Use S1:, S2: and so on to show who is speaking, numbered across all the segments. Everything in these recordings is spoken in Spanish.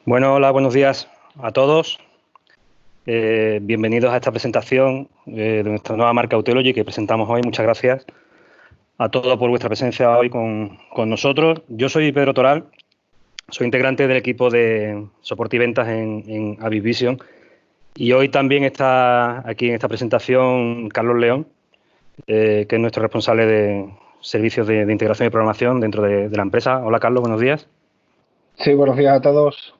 S1: Bueno, hola, buenos días a todos. Bienvenidos a esta presentación de nuestra nueva marca Auteology que presentamos hoy. Muchas gracias a todos por vuestra presencia hoy con nosotros. Yo soy Pedro Toral, soy integrante del equipo de soporte y ventas en Avis Vision, y hoy también está aquí en esta presentación Carlos León, que es nuestro responsable de servicios de integración y programación dentro de la empresa. Hola, Carlos, buenos días.
S2: Sí, buenos días a todos.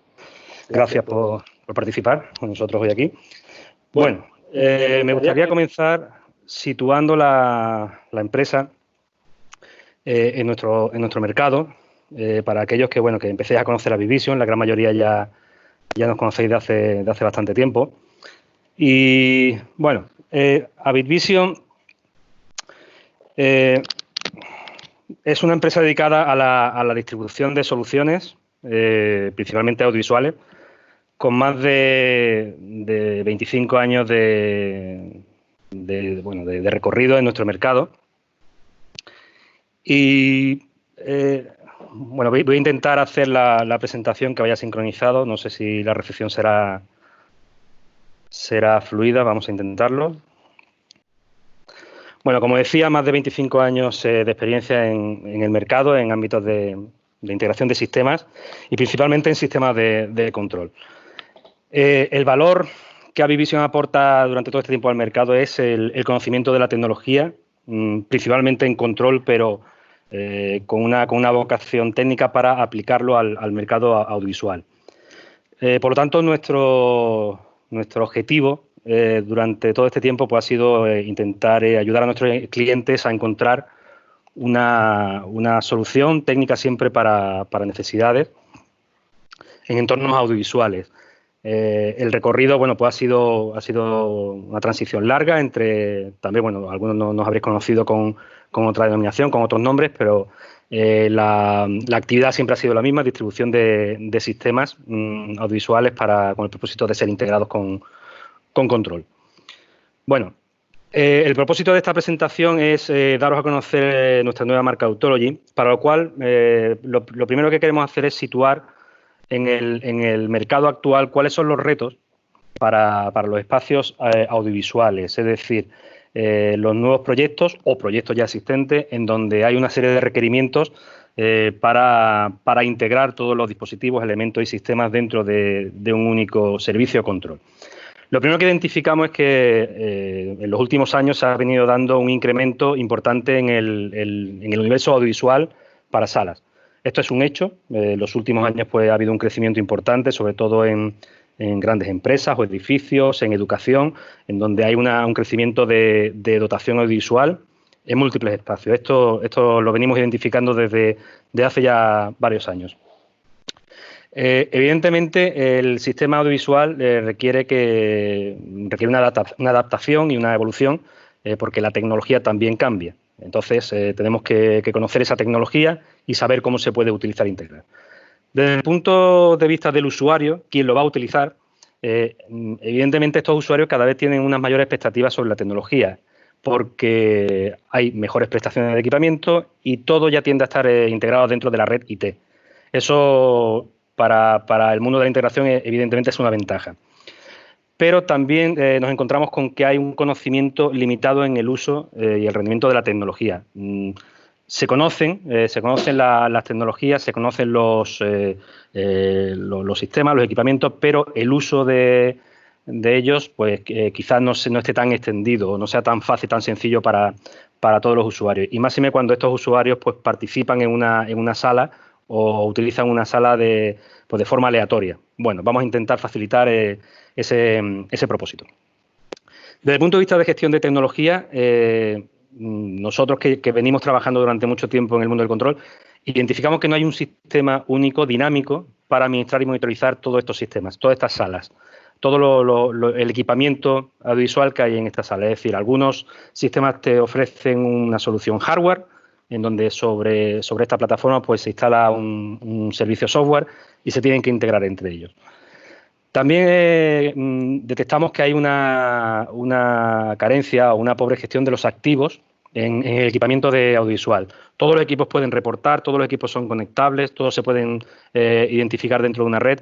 S1: Gracias por participar con nosotros hoy aquí. Bueno, me gustaría comenzar situando la empresa en nuestro mercado. Para aquellos que empecéis a conocer a Avis Vision, la gran mayoría ya nos conocéis de hace bastante tiempo. Y bueno, Avis Vision es una empresa dedicada a la distribución de soluciones, principalmente audiovisuales, con más de 25 años de recorrido en nuestro mercado. Y voy a intentar hacer la presentación que vaya sincronizado. No sé si la recepción será fluida, vamos a intentarlo. Bueno, como decía, más de 25 años de experiencia en el mercado, en ámbitos de integración de sistemas y principalmente en sistemas de control. El valor que Avis Vision aporta durante todo este tiempo al mercado es el conocimiento de la tecnología, principalmente en control, pero con una vocación técnica para aplicarlo al mercado audiovisual. Por lo tanto, nuestro objetivo durante todo este tiempo ha sido intentar ayudar a nuestros clientes a encontrar una solución técnica siempre para necesidades en entornos audiovisuales. El recorrido, ha sido una transición larga entre, también, algunos nos habréis conocido con otra denominación, con otros nombres, pero la actividad siempre ha sido la misma, distribución de sistemas audiovisuales con el propósito de ser integrados con control. Bueno, el propósito de esta presentación es daros a conocer nuestra nueva marca Auteology, para lo cual lo primero que queremos hacer es situar en el mercado actual cuáles son los retos para los espacios audiovisuales, es decir, los nuevos proyectos o proyectos ya existentes en donde hay una serie de requerimientos para integrar todos los dispositivos, elementos y sistemas dentro de un único servicio o control. Lo primero que identificamos es que en los últimos años se ha venido dando un incremento importante en el universo audiovisual para salas. Esto es un hecho. En los últimos años ha habido un crecimiento importante, sobre todo en grandes empresas o edificios, en educación, en donde hay un crecimiento de dotación audiovisual en múltiples espacios. Esto lo venimos identificando desde hace ya varios años. Evidentemente, el sistema audiovisual requiere una adaptación y una evolución porque la tecnología también cambia. Entonces, tenemos que conocer esa tecnología y saber cómo se puede utilizar e integrar. Desde el punto de vista del usuario, quien lo va a utilizar, evidentemente estos usuarios cada vez tienen unas mayores expectativas sobre la tecnología porque hay mejores prestaciones de equipamiento y todo ya tiende a estar integrado dentro de la red IT. Eso para el mundo de la integración evidentemente es una ventaja. Pero también nos encontramos con que hay un conocimiento limitado en el uso y el rendimiento de la tecnología. Se conocen las tecnologías, se conocen los sistemas, los equipamientos, pero el uso de ellos quizás no esté tan extendido, no sea tan fácil, tan sencillo para todos los usuarios. Y máxime cuando estos usuarios participan en una sala o utilizan una sala de forma aleatoria. Bueno, vamos a intentar facilitar ese propósito. Desde el punto de vista de gestión de tecnología, nosotros que venimos trabajando durante mucho tiempo en el mundo del control, identificamos que no hay un sistema único, dinámico, para administrar y monitorizar todos estos sistemas, todas estas salas, todo el equipamiento audiovisual que hay en esta sala. Es decir, algunos sistemas te ofrecen una solución hardware, en donde sobre esta plataforma se instala un servicio software y se tienen que integrar entre ellos. También detectamos que hay una carencia o una pobre gestión de los activos en el equipamiento de audiovisual. Todos los equipos pueden reportar, todos los equipos son conectables, todos se pueden identificar dentro de una red,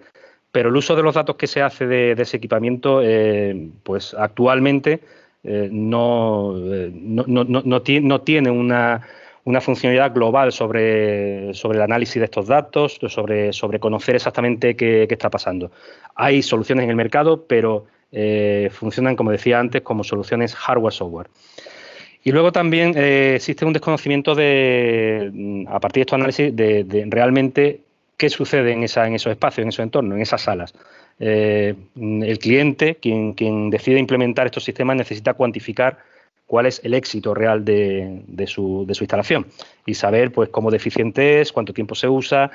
S1: pero el uso de los datos que se hace de ese equipamiento, pues actualmente no tiene una funcionalidad global sobre el análisis de estos datos, sobre conocer exactamente qué está pasando. Hay soluciones en el mercado, pero funcionan, como decía antes, como soluciones hardware-software. Y luego también existe un desconocimiento a partir de estos análisis, de realmente qué sucede en esos espacios, en esos entornos, en esas salas. El cliente, quien decide implementar estos sistemas, necesita cuantificar cuál es el éxito real de su instalación y saber pues cómo deficiente es, cuánto tiempo se usa,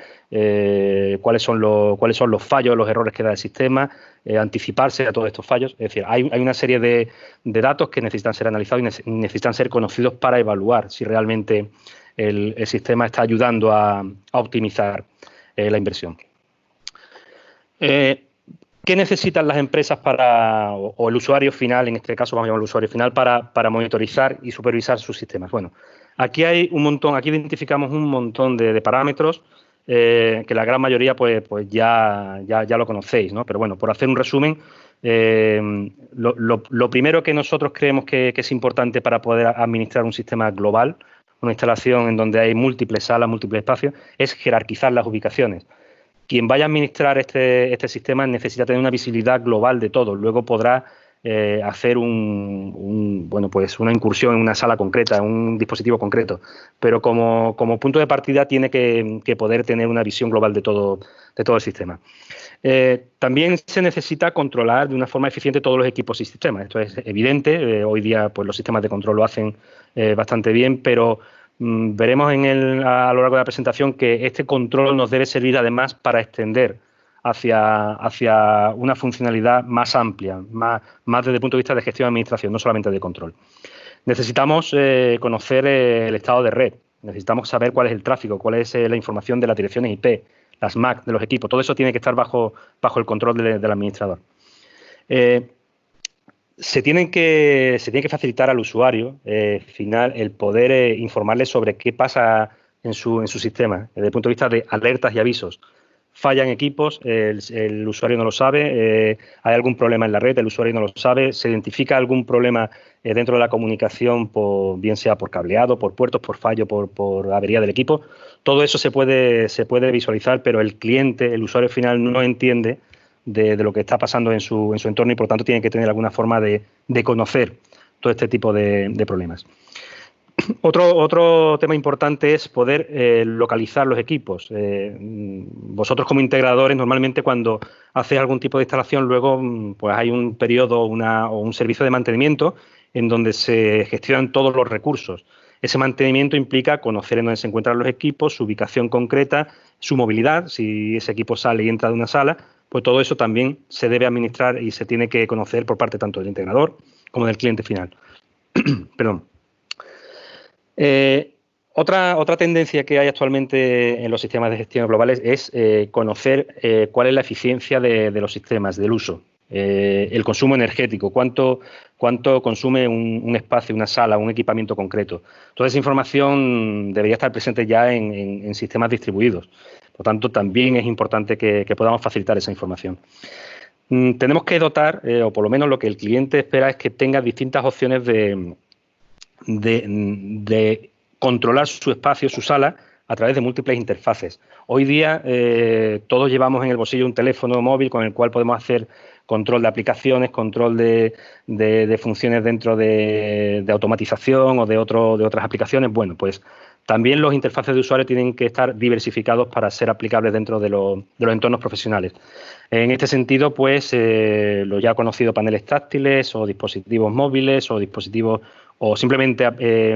S1: cuáles son los fallos, los errores que da el sistema, anticiparse a todos estos fallos. Es decir, hay una serie de datos que necesitan ser analizados y necesitan ser conocidos para evaluar si realmente el sistema está ayudando a optimizar la inversión. ¿Qué necesitan las empresas o el usuario final, en este caso vamos a llamar el usuario final, para monitorizar y supervisar sus sistemas? Bueno, aquí hay un montón, aquí identificamos un montón de parámetros que la gran mayoría pues ya lo conocéis, ¿no? Pero bueno, por hacer un resumen, lo primero que nosotros creemos que es importante para poder administrar un sistema global, una instalación en donde hay múltiples salas, múltiples espacios, es jerarquizar las ubicaciones. Quien vaya a administrar este sistema necesita tener una visibilidad global de todo. Luego podrá hacer una incursión en una sala concreta, en un dispositivo concreto. Pero como punto de partida tiene que poder tener una visión global de todo el sistema. También se necesita controlar de una forma eficiente todos los equipos y sistemas. Esto es evidente. Hoy día pues, los sistemas de control lo hacen bastante bien, pero veremos a lo largo de la presentación que este control nos debe servir además para extender hacia una funcionalidad más amplia, más desde el punto de vista de gestión de administración, no solamente de control. Necesitamos conocer el estado de red, necesitamos saber cuál es el tráfico, cuál es la información de las direcciones IP, las MAC de los equipos, todo eso tiene que estar bajo el control del administrador. Se tiene que facilitar al usuario final el poder informarle sobre qué pasa en su sistema, desde el punto de vista de alertas y avisos. Fallan equipos, el usuario no lo sabe, hay algún problema en la red, el usuario no lo sabe, se identifica algún problema dentro de la comunicación, bien sea por cableado, por puertos, por fallo, por avería del equipo. Todo eso se puede visualizar, pero el cliente, el usuario final, no entiende de lo que está pasando en su entorno y, por tanto, tiene que tener alguna forma de conocer todo este tipo de problemas. Otro tema importante es poder localizar los equipos. Vosotros como integradores, normalmente cuando hacéis algún tipo de instalación, luego pues hay un periodo o un servicio de mantenimiento en donde se gestionan todos los recursos. Ese mantenimiento implica conocer en dónde se encuentran los equipos, su ubicación concreta, su movilidad, si ese equipo sale y entra de una sala, pues todo eso también se debe administrar y se tiene que conocer por parte tanto del integrador como del cliente final. Perdón. Otra tendencia que hay actualmente en los sistemas de gestión globales es conocer cuál es la eficiencia de los sistemas, del uso, el consumo energético, cuánto consume un espacio, una sala, un equipamiento concreto. Toda esa información debería estar presente ya en sistemas distribuidos. Por tanto, también es importante que podamos facilitar esa información. Tenemos que dotar, o por lo menos lo que el cliente espera es que tenga distintas opciones de controlar su espacio, su sala, a través de múltiples interfaces. Hoy día todos llevamos en el bolsillo un teléfono móvil con el cual podemos hacer control de aplicaciones, control de funciones dentro de automatización o de otras aplicaciones. Bueno, pues también los interfaces de usuario tienen que estar diversificados para ser aplicables dentro de los entornos profesionales. En este sentido, pues los ya conocidos paneles táctiles o dispositivos móviles o simplemente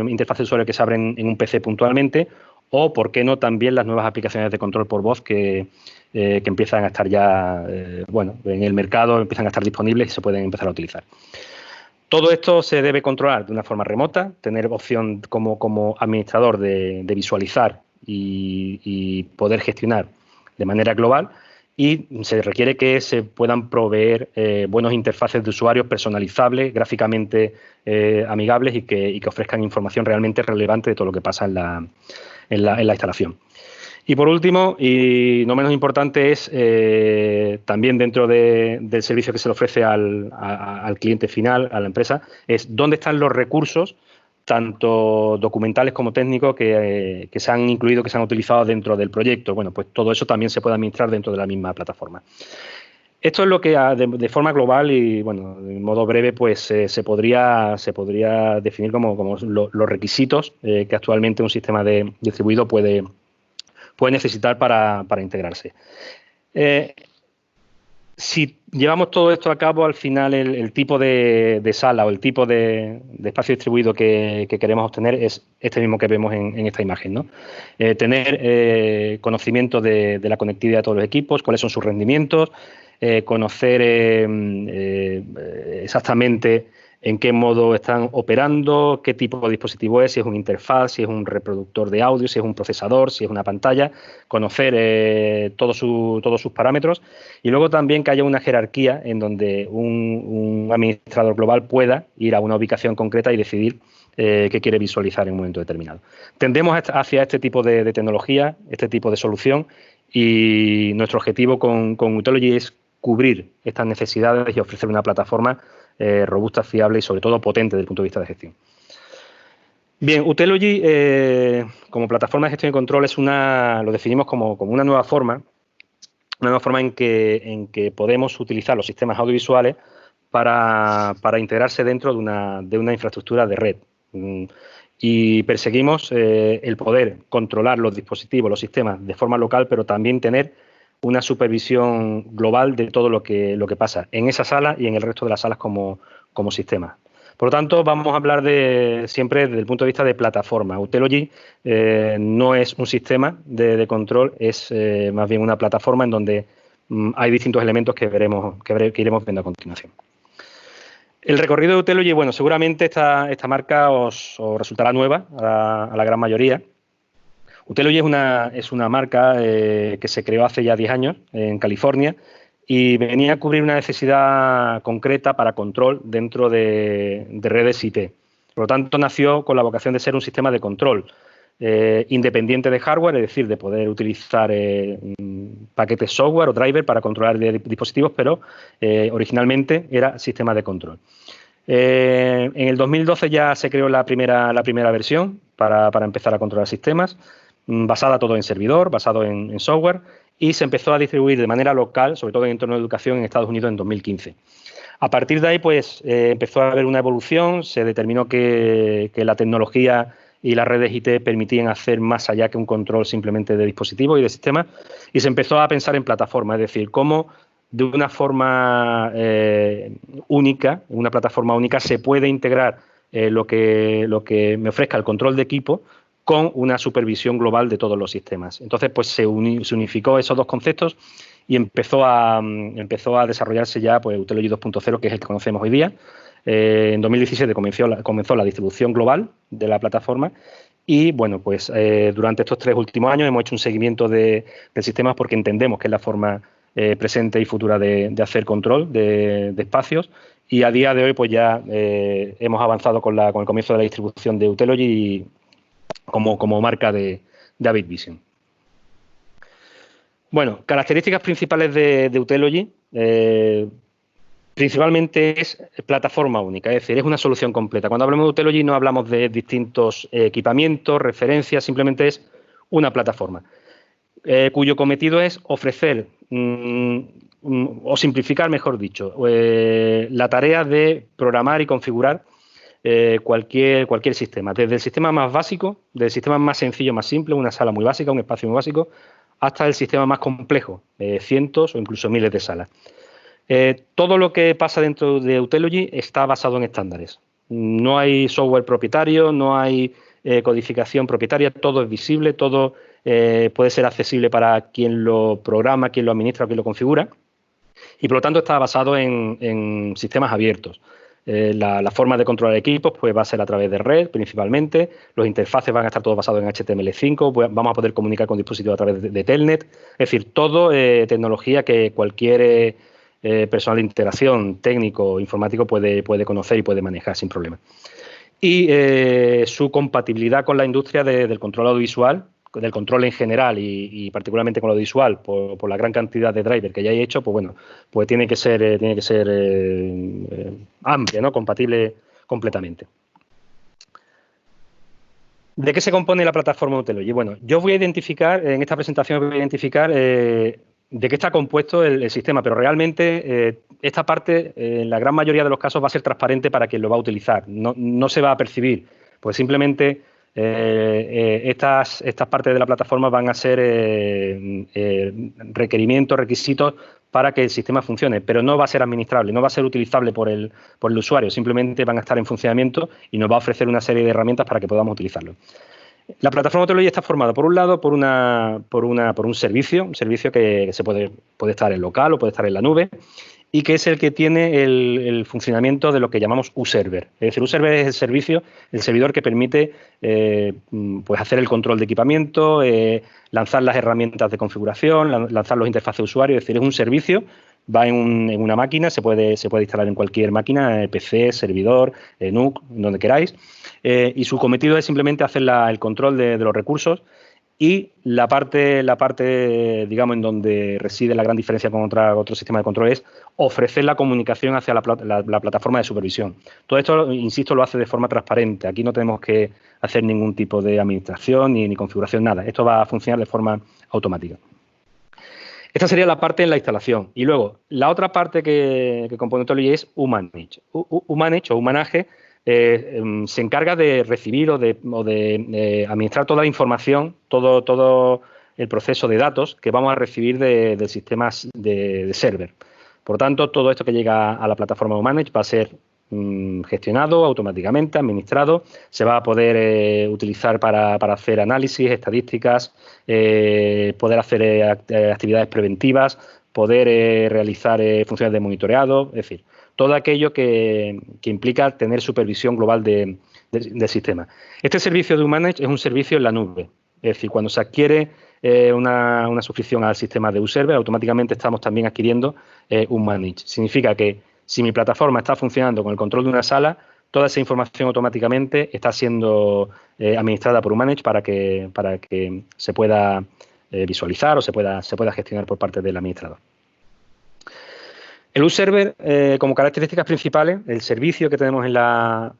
S1: interfaces de usuario que se abren en un PC puntualmente, o, por qué no, también las nuevas aplicaciones de control por voz que empiezan a estar ya en el mercado, empiezan a estar disponibles y se pueden empezar a utilizar. Todo esto se debe controlar de una forma remota, tener opción como administrador de visualizar y poder gestionar de manera global, y se requiere que se puedan proveer buenos interfaces de usuarios personalizables, gráficamente amigables y que ofrezcan información realmente relevante de todo lo que pasa en la instalación. Y por último, y no menos importante, es también dentro del servicio que se le ofrece al cliente final, a la empresa, es dónde están los recursos, tanto documentales como técnicos, que se han incluido, que se han utilizado dentro del proyecto. Bueno, pues todo eso también se puede administrar dentro de la misma plataforma. Esto es lo que de forma global y, bueno, de modo breve, pues se podría definir como los requisitos que actualmente un sistema distribuido puede necesitar para integrarse. Si llevamos todo esto a cabo, al final el tipo de sala o el tipo de espacio distribuido que queremos obtener es este mismo que vemos en esta imagen, ¿no? Tener conocimiento de la conectividad de todos los equipos, cuáles son sus rendimientos, conocer exactamente en qué modo están operando, qué tipo de dispositivo es, si es una interfaz, si es un reproductor de audio, si es un procesador, si es una pantalla, conocer todos sus parámetros y luego también que haya una jerarquía en donde un administrador global pueda ir a una ubicación concreta y decidir qué quiere visualizar en un momento determinado. Tendemos hacia este tipo de tecnología, este tipo de solución, y nuestro objetivo con Utelogy es cubrir estas necesidades y ofrecer una plataforma robusta, fiable y sobre todo potente desde el punto de vista de gestión. Bien, Utelogy como plataforma de gestión y control lo definimos como una nueva forma en que podemos utilizar los sistemas audiovisuales para integrarse dentro de una infraestructura de red. Y perseguimos el poder controlar los dispositivos, los sistemas de forma local, pero también tener una supervisión global de todo lo que pasa en esa sala y en el resto de las salas como sistema. Por lo tanto, vamos a hablar siempre desde el punto de vista de plataforma. Utelogy no es un sistema de control, es más bien una plataforma en donde hay distintos elementos que iremos viendo a continuación. El recorrido de Utelogy, bueno, seguramente esta marca os resultará nueva a la gran mayoría. Utelogy es una marca que se creó hace ya 10 años en California y venía a cubrir una necesidad concreta para control dentro de redes IP. Por lo tanto, nació con la vocación de ser un sistema de control independiente de hardware, es decir, de poder utilizar paquetes software o driver para controlar dispositivos, pero originalmente era sistema de control. En el 2012 ya se creó la primera versión para empezar a controlar sistemas, basada todo en servidor, basado en software, y se empezó a distribuir de manera local, sobre todo en entorno de educación, en Estados Unidos en 2015. A partir de ahí, pues, empezó a haber una evolución, se determinó que la tecnología y las redes IT permitían hacer más allá que un control simplemente de dispositivos y de sistemas, y se empezó a pensar en plataformas, es decir, cómo de una forma única, una plataforma única, se puede integrar lo que me ofrezca el control de equipo con una supervisión global de todos los sistemas. Entonces, pues se unificó esos dos conceptos y empezó a desarrollarse ya pues Utelogy 2.0, que es el que conocemos hoy día. En 2017 comenzó la distribución global de la plataforma y, bueno, pues durante estos 3 últimos años hemos hecho un seguimiento del sistema porque entendemos que es la forma presente y futura de hacer control de espacios, y a día de hoy pues ya hemos avanzado con el comienzo de la distribución de Utelogy como marca de Avid Vision. Bueno, características principales de Utelogy, principalmente es plataforma única, es decir, es una solución completa. Cuando hablamos de Utelogy no hablamos de distintos equipamientos, referencias, simplemente es una plataforma, cuyo cometido es ofrecer o simplificar, mejor dicho, la tarea de programar y configurar cualquier sistema, desde el sistema más básico, del sistema más sencillo, más simple, una sala muy básica, un espacio muy básico, hasta el sistema más complejo, cientos o incluso miles de salas. Todo lo que pasa dentro de Utelogy está basado en estándares. No hay software propietario, no hay codificación propietaria, todo es visible, todo puede ser accesible para quien lo programa, quien lo administra o quien lo configura, y por lo tanto está basado en sistemas abiertos. La forma de controlar equipos pues va a ser a través de red principalmente, los interfaces van a estar todos basados en HTML5, vamos a poder comunicar con dispositivos a través de Telnet, es decir, todo tecnología que cualquier personal de integración, técnico, informático puede conocer y puede manejar sin problema. Y su compatibilidad con la industria del control audiovisual, del control en general y particularmente con lo visual por la gran cantidad de drivers que ya he hecho, pues bueno, pues tiene que ser amplia, ¿no? Compatible completamente. ¿De qué se compone la plataforma Utelogy? Bueno, yo voy a identificar, en esta presentación voy a identificar de qué está compuesto el sistema, pero realmente esta parte, en la gran mayoría de los casos, va a ser transparente para quien lo va a utilizar. No se va a percibir, pues simplemente estas partes de la plataforma van a ser requerimientos, requisitos para que el sistema funcione, pero no va a ser administrable, no va a ser utilizable por el usuario, simplemente van a estar en funcionamiento y nos va a ofrecer una serie de herramientas para que podamos utilizarlo. La plataforma Utelogy está formada, por un lado, por un servicio que se puede estar en local o puede estar en la nube, y que es el que tiene el funcionamiento de lo que llamamos uServer. Es decir, uServer es el servidor que permite pues hacer el control de equipamiento, lanzar las herramientas de configuración, lanzar los interfaces de usuario. Es decir, es un servicio, va en una máquina, se puede instalar en cualquier máquina, PC, servidor, NUC, donde queráis, y su cometido es simplemente hacer el control de los recursos. Y la parte, digamos, en donde reside la gran diferencia con otro sistema de control es ofrecer la comunicación hacia la plataforma de supervisión. Todo esto, insisto, lo hace de forma transparente. Aquí no tenemos que hacer ningún tipo de administración ni configuración, nada. Esto va a funcionar de forma automática. Esta sería la parte en la instalación. Y luego, la otra parte que compone Utelogy es uManage. uManage o uManage se encarga de recibir o de administrar toda la información, todo el proceso de datos que vamos a recibir del sistema de server. Por tanto, todo esto que llega a la plataforma uManage va a ser gestionado automáticamente, administrado, se va a poder utilizar para hacer análisis, estadísticas, poder hacer actividades preventivas, poder realizar funciones de monitoreado, es decir, todo aquello que implica tener supervisión global del sistema. Este servicio de uManage es un servicio en la nube, es decir, cuando se adquiere una suscripción al sistema de uServer, automáticamente estamos también adquiriendo uManage. Significa que si mi plataforma está funcionando con el control de una sala, toda esa información automáticamente está siendo administrada por uManage para que se pueda visualizar o se pueda gestionar por parte del administrador. El uServer, como características principales, el servicio que tenemos en la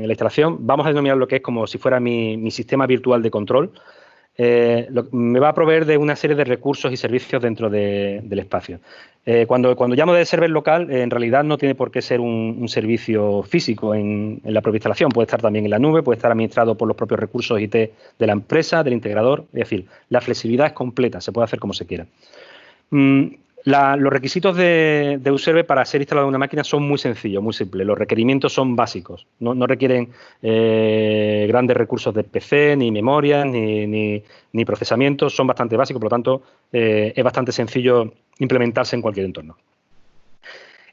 S1: instalación, vamos a denominar lo que es como si fuera mi sistema virtual de control. Me va a proveer de una serie de recursos y servicios dentro del espacio. Cuando llamo de server local, en realidad no tiene por qué ser un servicio físico en la propia instalación. Puede estar también en la nube, puede estar administrado por los propios recursos IT de la empresa, del integrador. Es decir, la flexibilidad es completa, se puede hacer como se quiera. Los requisitos de uServer para ser instalado en una máquina son muy sencillos, muy simples. Los requerimientos son básicos. No requieren grandes recursos de PC, ni memoria, ni procesamiento. Son bastante básicos, por lo tanto, es bastante sencillo implementarse en cualquier entorno.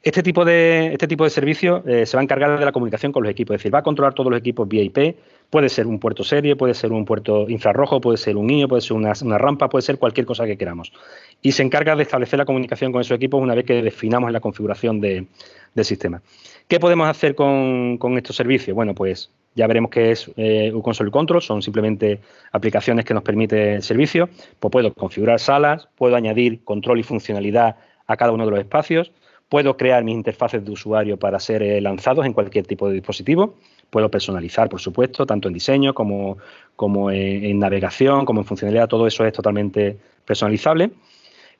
S1: Este tipo de servicio se va a encargar de la comunicación con los equipos, es decir, va a controlar todos los equipos vía IP, puede ser un puerto serie, puede ser un puerto infrarrojo, puede ser un IO, puede ser una rampa, puede ser cualquier cosa que queramos. Y se encarga de establecer la comunicación con esos equipos una vez que definamos la configuración del sistema. ¿Qué podemos hacer con estos servicios? Bueno, pues ya veremos qué es uConsole Control, son simplemente aplicaciones que nos permite el servicio. Pues puedo configurar salas, puedo añadir control y funcionalidad a cada uno de los espacios. Puedo crear mis interfaces de usuario para ser lanzados en cualquier tipo de dispositivo. Puedo personalizar, por supuesto, tanto en diseño como en navegación, como en funcionalidad. Todo eso es totalmente personalizable.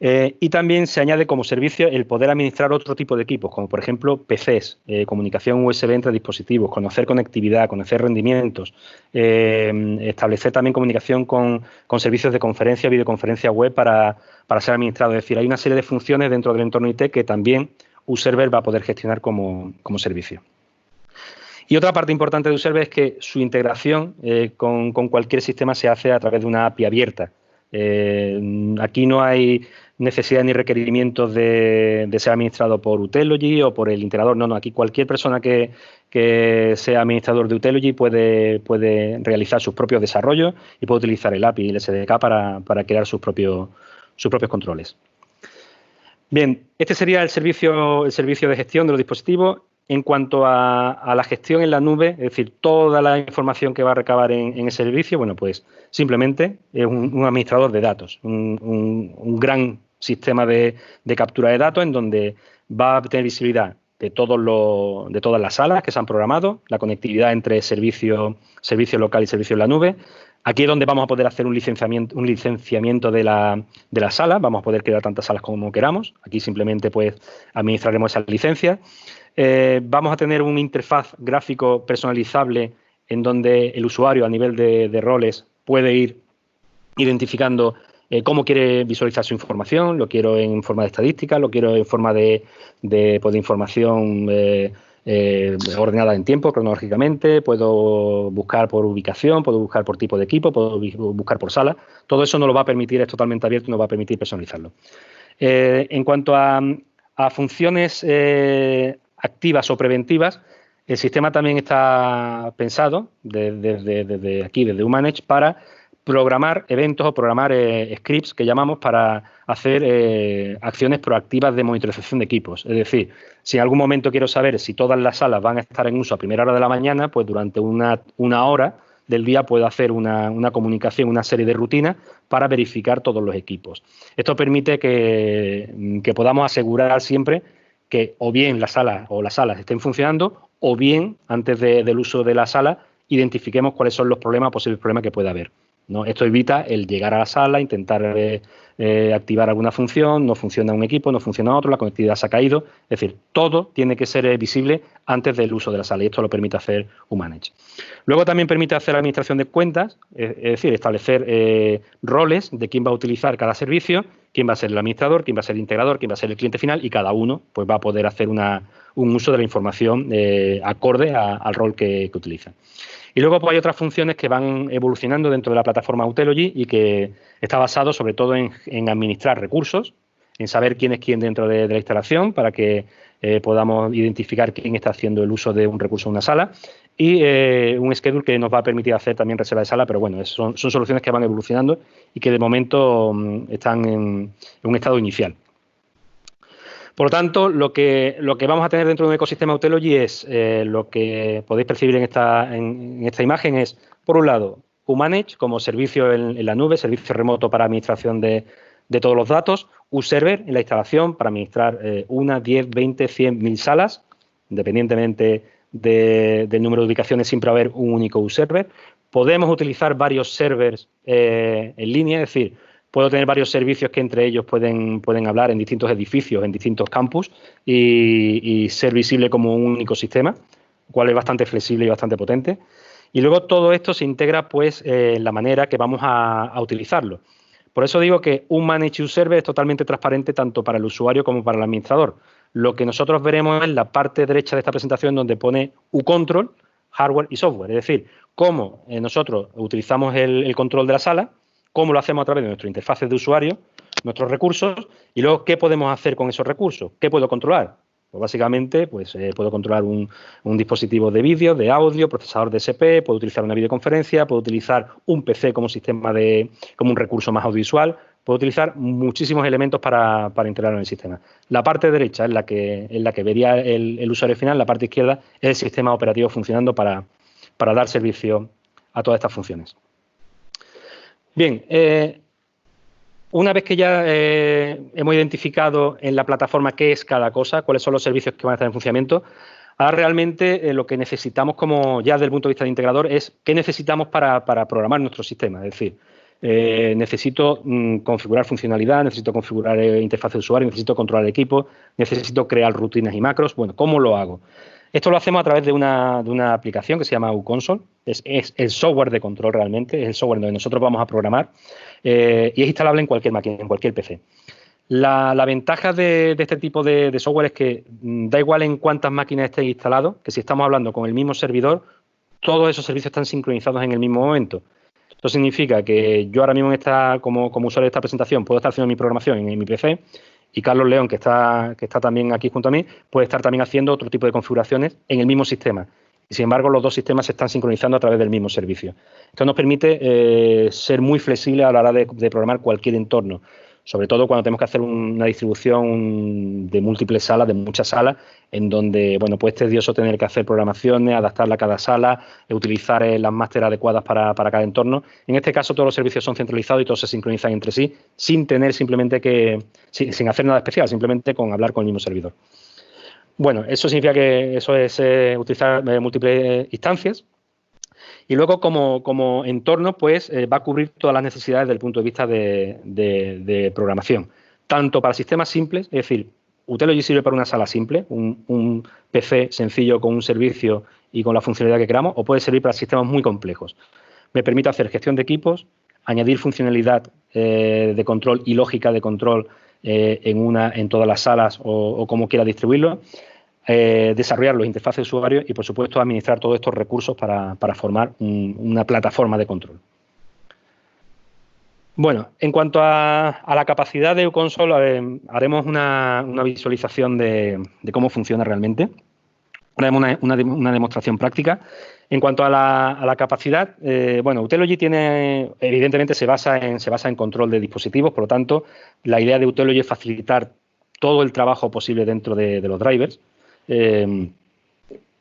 S1: Y también se añade como servicio el poder administrar otro tipo de equipos, como por ejemplo PCs, comunicación USB entre dispositivos, conocer conectividad, conocer rendimientos, establecer también comunicación con servicios de conferencia, videoconferencia web para ser administrado. Es decir, hay una serie de funciones dentro del entorno IT que también uServer va a poder gestionar como servicio. Y otra parte importante de uServer es que su integración con cualquier sistema se hace a través de una API abierta. Aquí no hay necesidad ni requerimientos de ser administrado por Utelogy o por el integrador. No, aquí cualquier persona que sea administrador de Utelogy puede realizar sus propios desarrollos y puede utilizar el API y el SDK para crear sus propios controles. Bien, este sería el servicio de gestión de los dispositivos. en cuanto a la gestión en la nube, es decir, toda la información que va a recabar en el servicio, bueno, pues simplemente es un administrador de datos, un gran sistema de captura de datos en donde va a tener visibilidad de todas las salas que se han programado, la conectividad entre servicio local y servicio en la nube. Aquí es donde vamos a poder hacer un licenciamiento de la sala, vamos a poder crear tantas salas como queramos. Aquí simplemente pues administraremos esas licencias. Vamos a tener una interfaz gráfico personalizable en donde el usuario a nivel de roles puede ir identificando cómo quiere visualizar su información. Lo quiero en forma de estadística, lo quiero en forma de información ordenada en tiempo, cronológicamente. Puedo buscar por ubicación, puedo buscar por tipo de equipo, puedo buscar por sala. Todo eso nos lo va a permitir, es totalmente abierto y nos va a permitir personalizarlo. En cuanto a funciones activas o preventivas, el sistema también está pensado desde aquí, desde Umanage, para programar eventos o programar scripts que llamamos para hacer acciones proactivas de monitorización de equipos. Es decir, si en algún momento quiero saber si todas las salas van a estar en uso a primera hora de la mañana, pues durante una hora del día puedo hacer una comunicación, una serie de rutinas para verificar todos los equipos. Esto permite que podamos asegurar siempre que o bien las salas estén funcionando o bien, antes del uso de la sala, identifiquemos cuáles son los posibles problemas que pueda haber, ¿no? Esto evita el llegar a la sala, intentar activar alguna función, no funciona un equipo, no funciona otro, la conectividad se ha caído. Es decir, todo tiene que ser visible antes del uso de la sala y esto lo permite hacer Umanage. Luego también permite hacer administración de cuentas, es decir, establecer roles de quién va a utilizar cada servicio, quién va a ser el administrador, quién va a ser el integrador, quién va a ser el cliente final y cada uno pues va a poder hacer un uso de la información acorde al rol que utiliza. Y luego pues, hay otras funciones que van evolucionando dentro de la plataforma Autelogy y que está basado sobre todo en administrar recursos, en saber quién es quién dentro de la instalación para que podamos identificar quién está haciendo el uso de un recurso en una sala y un schedule que nos va a permitir hacer también reserva de sala, pero bueno, son soluciones que van evolucionando y que de momento están en un estado inicial. Por lo tanto, lo que vamos a tener dentro de un ecosistema Autelogy es lo que podéis percibir en esta imagen es, por un lado, Umanage como servicio en la nube, servicio remoto para administración de todos los datos, uServer en la instalación para administrar 1, 10, 20, 100, 1000 salas, independientemente del número de ubicaciones, siempre va a haber un único uServer. Podemos utilizar varios servers en línea, es decir, puedo tener varios servicios que entre ellos pueden hablar en distintos edificios, en distintos campus y ser visible como un único sistema, lo cual es bastante flexible y bastante potente. Y luego todo esto se integra pues en la manera que vamos a utilizarlo. Por eso digo que un Manage uServer es totalmente transparente tanto para el usuario como para el administrador. Lo que nosotros veremos es la parte derecha de esta presentación donde pone uControl, hardware y software. Es decir, cómo nosotros utilizamos el control de la sala, cómo lo hacemos a través de nuestras interfaces de usuario, nuestros recursos y luego qué podemos hacer con esos recursos, qué puedo controlar. Pues básicamente puedo controlar un dispositivo de vídeo, de audio, procesador de SP, puedo utilizar una videoconferencia, puedo utilizar un PC como como un recurso más audiovisual, puedo utilizar muchísimos elementos para integrarlo en el sistema. La parte derecha es la que vería el usuario final, la parte izquierda es el sistema operativo funcionando para dar servicio a todas estas funciones. Bien, una vez que ya hemos identificado en la plataforma qué es cada cosa, cuáles son los servicios que van a estar en funcionamiento, ahora realmente lo que necesitamos como ya desde el punto de vista de integrador es qué necesitamos para programar nuestro sistema. Es decir, necesito configurar funcionalidad, necesito configurar interfaz de usuario, necesito controlar el equipo, necesito crear rutinas y macros. Bueno, ¿cómo lo hago? Esto lo hacemos a través de una aplicación que se llama uConsole. Es el software de control realmente, es el software donde nosotros vamos a programar y es instalable en cualquier máquina, en cualquier PC. La ventaja de este tipo de software es que da igual en cuántas máquinas esté instalado, que si estamos hablando con el mismo servidor, todos esos servicios están sincronizados en el mismo momento. Esto significa que yo ahora mismo como usuario de esta presentación puedo estar haciendo mi programación en mi PC y Carlos León, que está también aquí junto a mí, puede estar también haciendo otro tipo de configuraciones en el mismo sistema. Y sin embargo, los dos sistemas se están sincronizando a través del mismo servicio. Esto nos permite ser muy flexibles a la hora de programar cualquier entorno. sobre todo cuando tenemos que hacer una distribución de múltiples salas, de muchas salas, en donde, bueno, pues es tedioso tener que hacer programaciones, adaptarla a cada sala, utilizar las máster adecuadas para cada entorno. En este caso, todos los servicios son centralizados y todos se sincronizan entre sí, sin tener simplemente sin hacer nada especial, simplemente con hablar con el mismo servidor. Bueno, eso significa que eso es utilizar múltiples instancias. Y luego, como entorno, pues va a cubrir todas las necesidades desde el punto de vista de programación. Tanto para sistemas simples, es decir, Utelogy sirve para una sala simple, un PC sencillo con un servicio y con la funcionalidad que queramos, o puede servir para sistemas muy complejos. Me permite hacer gestión de equipos, añadir funcionalidad de control y lógica de control en todas las salas o como quiera distribuirlo. Desarrollar los interfaces de usuario y, por supuesto, administrar todos estos recursos para formar una plataforma de control. Bueno, en cuanto a la capacidad de Console, haremos una visualización de cómo funciona realmente. Haremos una demostración práctica. En cuanto a la capacidad, bueno, Utelogy evidentemente se basa en control de dispositivos, por lo tanto, la idea de Utelogy es facilitar todo el trabajo posible dentro de los drivers.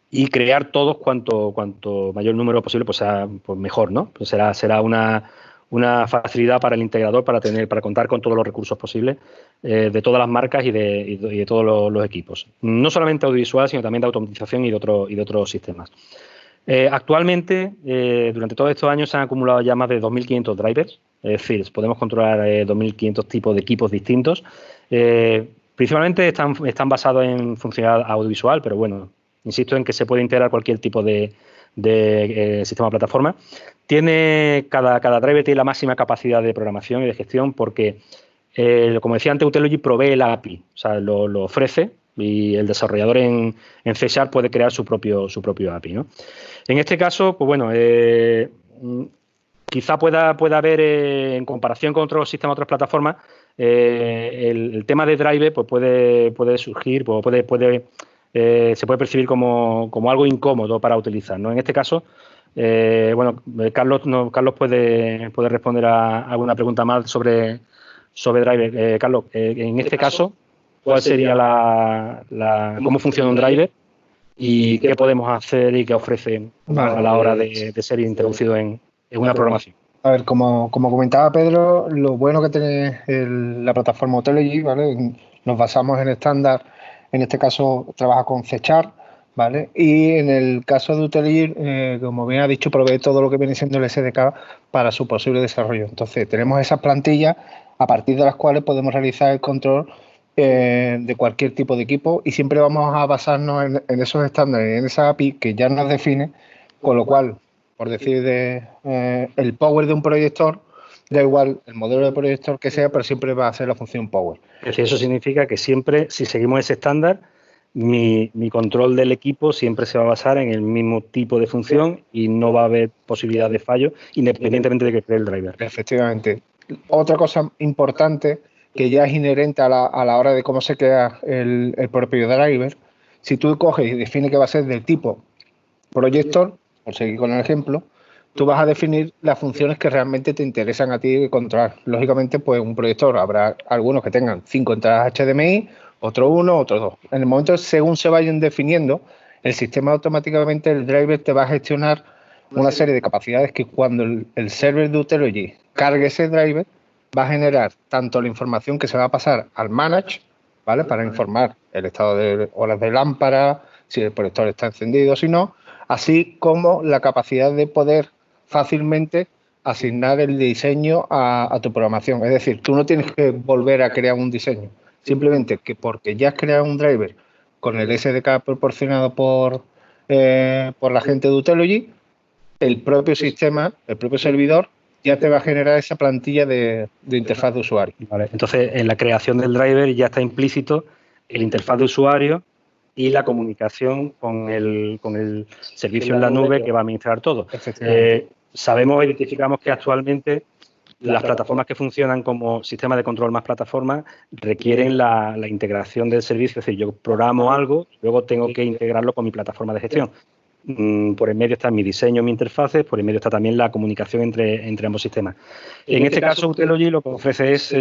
S1: Y crear todos cuanto mayor número posible, pues sea pues mejor, ¿no? Pues será una facilidad para el integrador para contar con todos los recursos posibles de todas las marcas y de todos los equipos. No solamente audiovisual, sino también de automatización y de otros sistemas. Actualmente, durante todos estos años se han acumulado ya más de 2.500 drivers, es decir, podemos controlar 2.500 tipos de equipos distintos. Principalmente están basados en funcionalidad audiovisual, pero bueno, insisto en que se puede integrar cualquier tipo de sistema o plataforma. Cada driver tiene la máxima capacidad de programación y de gestión porque, como decía antes, Utelogy provee la API, o sea, lo ofrece y el desarrollador en C# puede crear su propio API, ¿no? En este caso, pues bueno, quizá pueda haber, en comparación con otros sistemas, otras plataformas, el tema de driver pues puede surgir, pues se puede percibir como algo incómodo para utilizar, ¿no? En este caso, bueno, Carlos puede responder a alguna pregunta más sobre driver. Carlos, en este caso, ¿cuál sería cómo funciona un driver y qué podemos hacer y qué ofrece a la hora de ser introducido en una programación?
S2: A ver, como comentaba Pedro, lo bueno que tiene la plataforma Utelogy, ¿vale? Nos basamos en estándar, en este caso trabaja con C#, ¿vale? Y en el caso de Utelogy, como bien ha dicho, provee todo lo que viene siendo el SDK para su posible desarrollo. Entonces, tenemos esas plantillas a partir de las cuales podemos realizar el control de cualquier tipo de equipo y siempre vamos a basarnos en esos estándares, en esa API que ya nos define, con lo cual, por decir el power de un proyector, da igual el modelo de proyector que sea, pero siempre va a ser la función power.
S1: Es decir, eso significa que siempre, si seguimos ese estándar, mi control del equipo siempre se va a basar en el mismo tipo de función y no va a haber posibilidad de fallo, independientemente de que cree el driver.
S2: Efectivamente. Otra cosa importante que ya es inherente a la hora de cómo se crea el propio driver, si tú coges y defines que va a ser del tipo proyector, por seguir con el ejemplo, tú vas a definir las funciones que realmente te interesan a ti controlar. Lógicamente, pues un proyector habrá algunos que tengan 5 entradas HDMI, otro 1, otro 2. En el momento, según se vayan definiendo, el sistema automáticamente, el driver te va a gestionar una serie de capacidades que cuando el server de Utelogy cargue ese driver, va a generar tanto la información que se va a pasar al manage, ¿vale? Para informar el estado de horas de lámpara, si el proyector está encendido o si no, así como la capacidad de poder fácilmente asignar el diseño a tu programación. Es decir, tú no tienes que volver a crear un diseño, simplemente que porque ya has creado un driver con el SDK proporcionado por la gente de Utelogy, el propio sistema, el propio servidor, ya te va a generar esa plantilla de interfaz de usuario.
S1: Vale, entonces, en la creación del driver ya está implícito el interfaz de usuario y la comunicación con el servicio en la nube que va a administrar todo. Identificamos que actualmente las plataformas que funcionan como sistema de control más plataforma requieren la integración del servicio. Es decir, yo programo algo y luego tengo que integrarlo con mi plataforma de gestión. por el medio está mi diseño, mi interfase, por el medio está también la comunicación entre ambos sistemas. En este caso, Utelogy lo que ofrece es,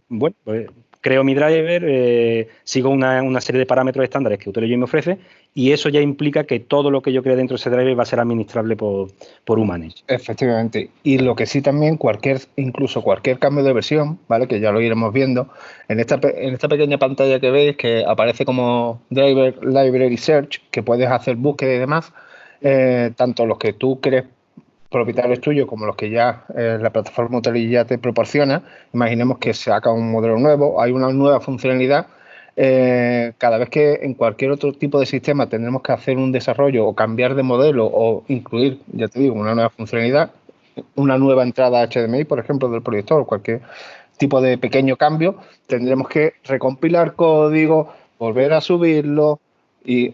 S1: bueno, pues creo mi driver, sigo una serie de parámetros estándares que Utelogy me ofrece, y eso ya implica que todo lo que yo cree dentro de ese driver va a ser administrable por Umanage.
S2: Efectivamente. Y lo que sí también, incluso cualquier cambio de versión, ¿vale? Que ya lo iremos viendo, en esta pequeña pantalla que veis, que aparece como Driver Library Search, que puedes hacer búsqueda y demás, tanto los que tú crees propietarios tuyos como los que ya la plataforma Utelogy ya te proporciona. Imaginemos que se saca un modelo nuevo, hay una nueva funcionalidad. Cada vez que en cualquier otro tipo de sistema tendremos que hacer un desarrollo o cambiar de modelo o incluir, ya te digo, una nueva funcionalidad, una nueva entrada HDMI, por ejemplo, del proyector o cualquier tipo de pequeño cambio, tendremos que recompilar código, volver a subirlo, y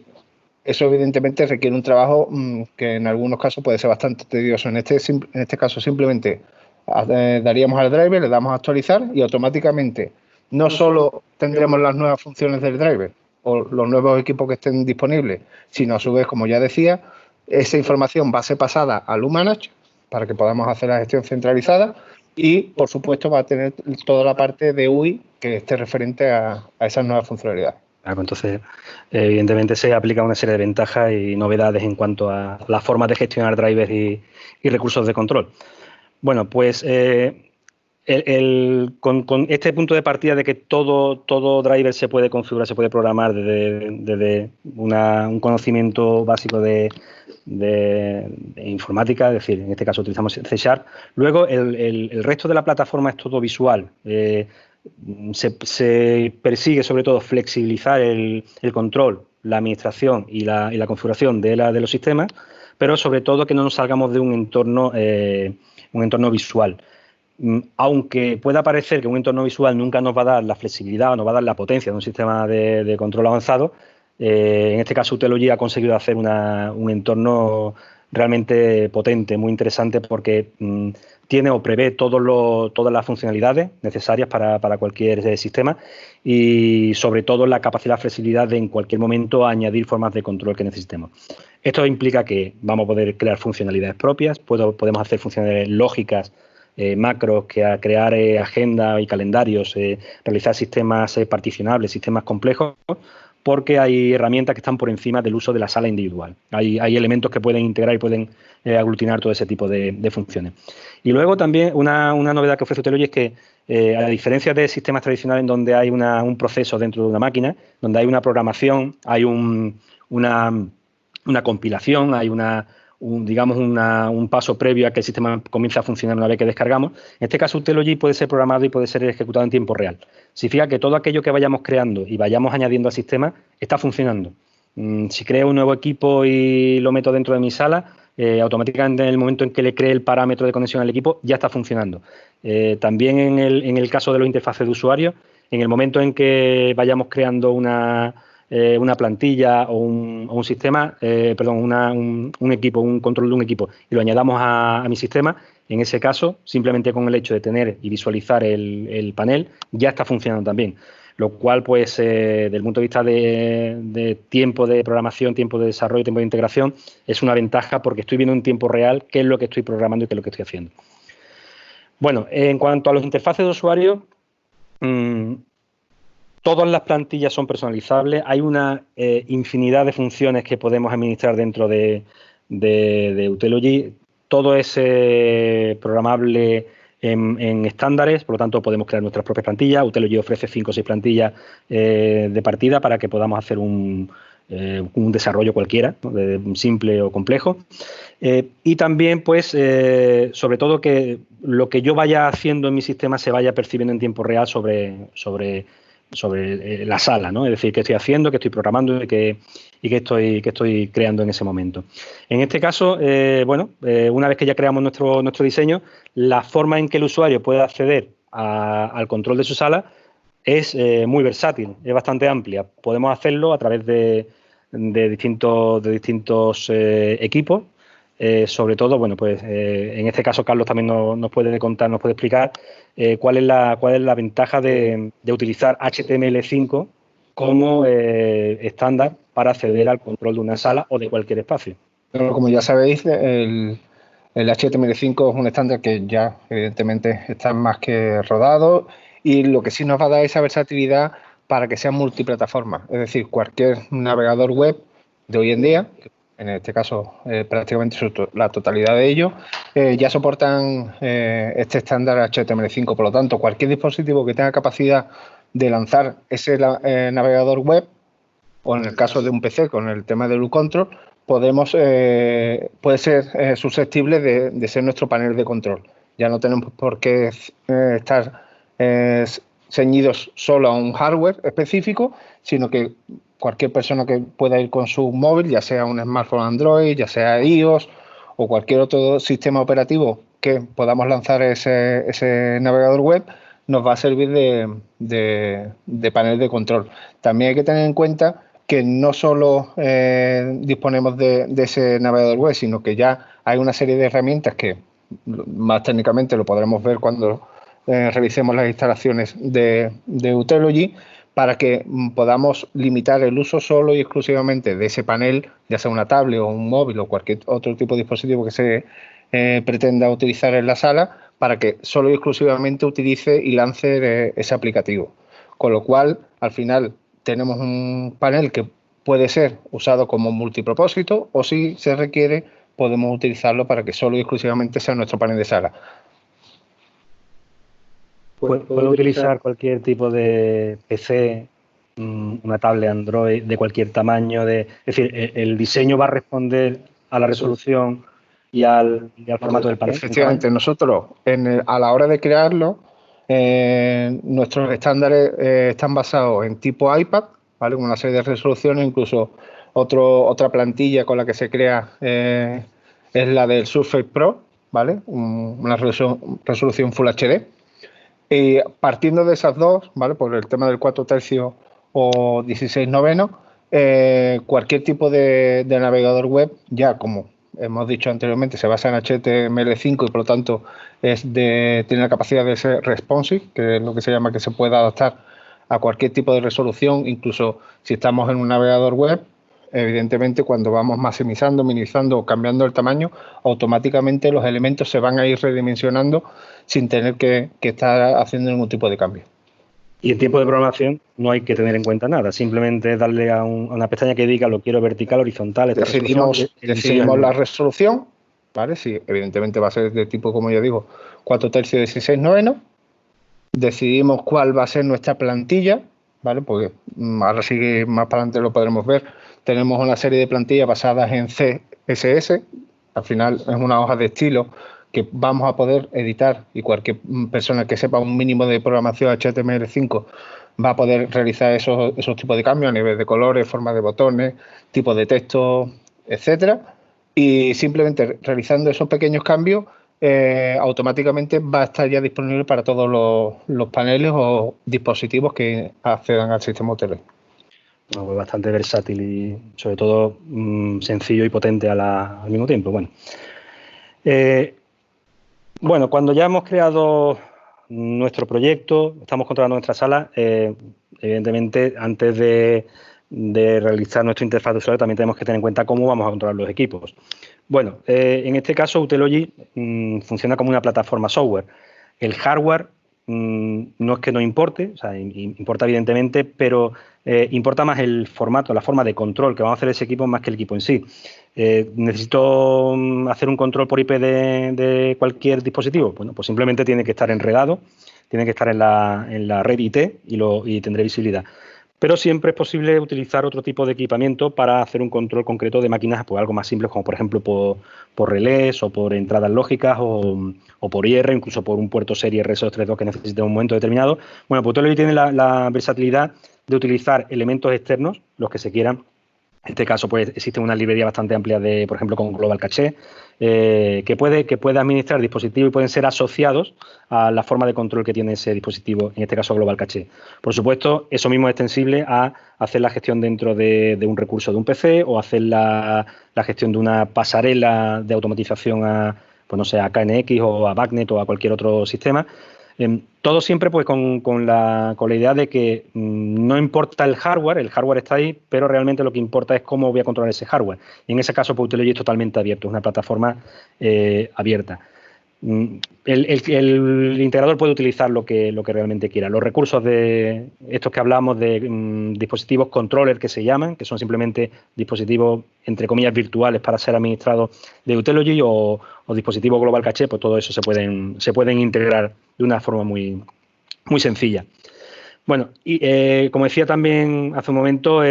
S2: eso evidentemente requiere un trabajo que en algunos casos puede ser bastante tedioso. En este caso simplemente daríamos al driver, le damos a actualizar y automáticamente no solo tendremos las nuevas funciones del driver o los nuevos equipos que estén disponibles, sino a su vez, como ya decía, esa información va a ser pasada al Umanage para que podamos hacer la gestión centralizada y, por supuesto, va a tener toda la parte de UI que esté referente a esas nuevas funcionalidades.
S1: Entonces, evidentemente se aplica una serie de ventajas y novedades en cuanto a las formas de gestionar drivers y recursos de control. Bueno, pues con este punto de partida de que todo driver se puede configurar, se puede programar desde un conocimiento básico de informática, es decir, en este caso utilizamos C#. Luego, el resto de la plataforma es todo visual. Se persigue sobre todo flexibilizar el control, la administración y la configuración de los sistemas, pero sobre todo que no nos salgamos de un entorno visual. Aunque pueda parecer que un entorno visual nunca nos va a dar la flexibilidad o nos va a dar la potencia de un sistema de control avanzado, en este caso Utelogy ha conseguido hacer un entorno realmente potente, muy interesante, porque tiene o prevé todas las funcionalidades necesarias para cualquier sistema, y sobre todo la capacidad de flexibilidad de en cualquier momento añadir formas de control que necesitemos. Esto implica que vamos a poder crear funcionalidades propias, podemos hacer funcionalidades lógicas, macros, crear agendas y calendarios, realizar sistemas particionables, sistemas complejos, porque hay herramientas que están por encima del uso de la sala individual. Hay elementos que pueden integrar y pueden aglutinar todo ese tipo de funciones. Y luego también una novedad que ofrece Utelogy es que, a diferencia de sistemas tradicionales en donde hay un proceso dentro de una máquina, donde hay una programación, hay una compilación, hay un paso previo a que el sistema comience a funcionar una vez que descargamos. En este caso, Utelogy puede ser programado y puede ser ejecutado en tiempo real. Significa que todo aquello que vayamos creando y vayamos añadiendo al sistema está funcionando. Si creo un nuevo equipo y lo meto dentro de mi sala, automáticamente en el momento en que le cree el parámetro de conexión al equipo, ya está funcionando. También en el caso de los interfaces de usuario, en el momento en que vayamos creando una plantilla o un sistema, un equipo, un control de un equipo, y lo añadamos a mi sistema, en ese caso, simplemente con el hecho de tener y visualizar el panel, ya está funcionando también. Lo cual, pues, desde el punto de vista de tiempo de programación, tiempo de desarrollo, tiempo de integración, es una ventaja porque estoy viendo en tiempo real qué es lo que estoy programando y qué es lo que estoy haciendo. Bueno, en cuanto a los interfaces de usuario, todas las plantillas son personalizables. Hay una infinidad de funciones que podemos administrar dentro de Utelogy. Todo es programable en estándares, por lo tanto podemos crear nuestras propias plantillas. Utelogy ofrece 5 o 6 plantillas de partida para que podamos hacer un desarrollo cualquiera, ¿no?, simple o complejo. Y también, pues, sobre todo que lo que yo vaya haciendo en mi sistema se vaya percibiendo en tiempo real sobre la sala, ¿no? Es decir, qué estoy haciendo, qué estoy programando y qué estoy creando en ese momento. En este caso, una vez que ya creamos nuestro diseño, la forma en que el usuario puede acceder al control de su sala es muy versátil, es bastante amplia. Podemos hacerlo a través de distintos equipos. Sobre todo, bueno, pues en este caso Carlos también nos puede contar, nos puede explicar cuál es la ventaja de utilizar HTML5 como estándar para acceder al control de una sala o de cualquier espacio.
S2: Pero como ya sabéis, el HTML5 es un estándar que ya evidentemente está más que rodado, y lo que sí nos va a dar esa versatilidad para que sea multiplataforma. Es decir, cualquier navegador web de hoy en día, en este caso prácticamente la totalidad de ellos, ya soportan este estándar HTML5. Por lo tanto, cualquier dispositivo que tenga capacidad de lanzar ese navegador web, o en el caso de un PC con el tema del U-Control, puede ser susceptible de ser nuestro panel de control. Ya no tenemos por qué estar ceñidos solo a un hardware específico, sino que cualquier persona que pueda ir con su móvil, ya sea un smartphone Android, ya sea iOS o cualquier otro sistema operativo que podamos lanzar ese navegador web, nos va a servir de panel de control. También hay que tener en cuenta que no solo disponemos de ese navegador web, sino que ya hay una serie de herramientas que más técnicamente lo podremos ver cuando revisemos las instalaciones de Utelogy, para que podamos limitar el uso solo y exclusivamente de ese panel, ya sea una tablet o un móvil o cualquier otro tipo de dispositivo que se pretenda utilizar en la sala, para que solo y exclusivamente utilice y lance ese aplicativo. Con lo cual, al final, tenemos un panel que puede ser usado como multipropósito, o si se requiere, podemos utilizarlo para que solo y exclusivamente sea nuestro panel de sala.
S1: Puedo utilizar cualquier tipo de PC, una tablet Android de cualquier tamaño. Es decir, el diseño va a responder a la resolución y al formato del panel.
S2: Efectivamente, nosotros a la hora de crearlo, nuestros estándares están basados en tipo iPad, ¿vale? Con una serie de resoluciones, incluso otra plantilla con la que se crea es la del Surface Pro, ¿vale? Una resolución Full HD. Y partiendo de esas dos, ¿vale? Por el tema del 4 tercios o 16 novenos, cualquier tipo de navegador web, ya como hemos dicho anteriormente, se basa en HTML5 y por lo tanto tiene la capacidad de ser responsive, que es lo que se llama que se puede adaptar a cualquier tipo de resolución, incluso si estamos en un navegador web. Evidentemente, cuando vamos maximizando, minimizando o cambiando el tamaño, automáticamente los elementos se van a ir redimensionando sin tener que estar haciendo ningún tipo de cambio.
S1: Y en tiempo de programación no hay que tener en cuenta nada, simplemente darle a una pestaña que diga lo quiero vertical, horizontal.
S2: Decidimos la resolución, ¿vale? Sí, evidentemente va a ser de tipo, como ya digo, 4 tercios, 16 novenos. Decidimos cuál va a ser nuestra plantilla, ¿vale? Porque ahora sí que más para adelante lo podremos ver. Tenemos una serie de plantillas basadas en CSS. Al final es una hoja de estilo que vamos a poder editar, y cualquier persona que sepa un mínimo de programación HTML5 va a poder realizar esos tipos de cambios a nivel de colores, forma de botones, tipo de texto, etcétera. Y simplemente realizando esos pequeños cambios, automáticamente va a estar ya disponible para todos los paneles o dispositivos que accedan al sistema Utelogy.
S1: Pues bastante versátil y sobre todo sencillo y potente al mismo tiempo. Bueno, cuando ya hemos creado nuestro proyecto, estamos controlando nuestra sala, evidentemente antes de realizar nuestra interfaz de usuario también tenemos que tener en cuenta cómo vamos a controlar los equipos. Bueno, en este caso Utelogy funciona como una plataforma software. El hardware no es que no importe, o sea, importa evidentemente, pero importa más el formato, la forma de control que vamos a hacer ese equipo más que el equipo en sí. ¿Necesito hacer un control por IP de cualquier dispositivo? Bueno, pues simplemente tiene que estar enredado, tiene que estar en la red IT y tendré visibilidad. Pero siempre es posible utilizar otro tipo de equipamiento para hacer un control concreto de máquinas, pues algo más simple, como por ejemplo por relés o por entradas lógicas o por IR, incluso por un puerto serie RS232 que necesite en un momento determinado. Bueno, pues Utelogy tiene la versatilidad de utilizar elementos externos, los que se quieran. En este caso, pues existe una librería bastante amplia por ejemplo, con Global Caché, que puede administrar dispositivos y pueden ser asociados a la forma de control que tiene ese dispositivo, en este caso Global Caché. Por supuesto, eso mismo es extensible a hacer la gestión dentro de un recurso de un PC o hacer la gestión de una pasarela de automatización a KNX o a Bagnet o a cualquier otro sistema. Todo siempre pues con la idea de que no importa el hardware está ahí, pero realmente lo que importa es cómo voy a controlar ese hardware. Y en ese caso, pues Utelogy es totalmente abierto, es una plataforma abierta. El integrador puede utilizar lo que realmente quiera. Los recursos de estos que hablamos de dispositivos controller que se llaman, que son simplemente dispositivos, entre comillas, virtuales para ser administrados de Utelogy o dispositivos Global Caché, pues todo eso se pueden integrar de una forma muy, muy sencilla. Bueno, y como decía también hace un momento,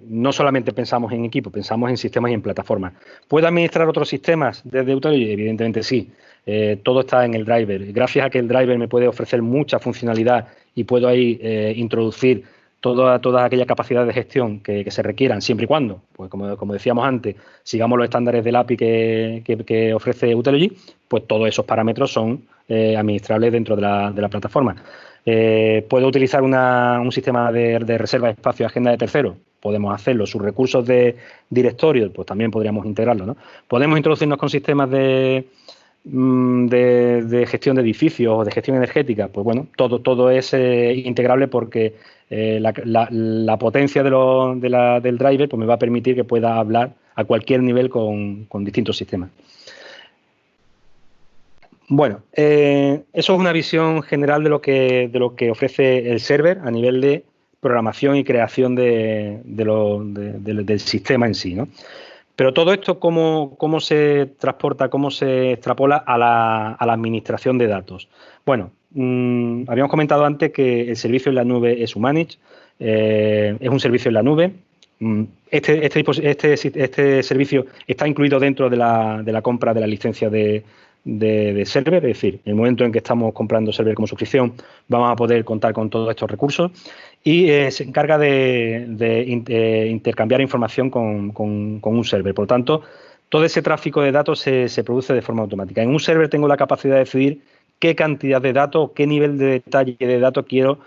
S1: no solamente pensamos en equipo, pensamos en sistemas y en plataformas. ¿Puedo administrar otros sistemas desde Utelogy? Evidentemente sí. Todo está en el driver. Gracias a que el driver me puede ofrecer mucha funcionalidad y puedo ahí introducir todas aquellas capacidades de gestión que se requieran, siempre y cuando, pues como decíamos antes, sigamos los estándares del API que ofrece Utelogy, pues todos esos parámetros son administrables dentro de la plataforma. ¿Puedo utilizar un sistema de reserva de espacio y agenda de terceros? Podemos hacerlo. Sus recursos de directorio, pues también podríamos integrarlo, ¿no? Podemos introducirnos con sistemas de gestión de edificios o de gestión energética. Pues bueno, todo es integrable porque la potencia del driver pues me va a permitir que pueda hablar a cualquier nivel con distintos sistemas. Bueno, eso es una visión general de lo que ofrece el server a nivel de programación y creación del sistema en sí, ¿no? Pero todo esto, ¿cómo se transporta, cómo se extrapola a la administración de datos? Bueno, habíamos comentado antes que el servicio en la nube es Umanage, es un servicio en la nube. Este servicio está incluido dentro de la compra de la licencia de server, es decir, en el momento en que estamos comprando server como suscripción vamos a poder contar con todos estos recursos y se encarga de intercambiar información con un server. Por lo tanto, todo ese tráfico de datos se produce de forma automática. En un server tengo la capacidad de decidir qué cantidad de datos, qué nivel de detalle de datos quiero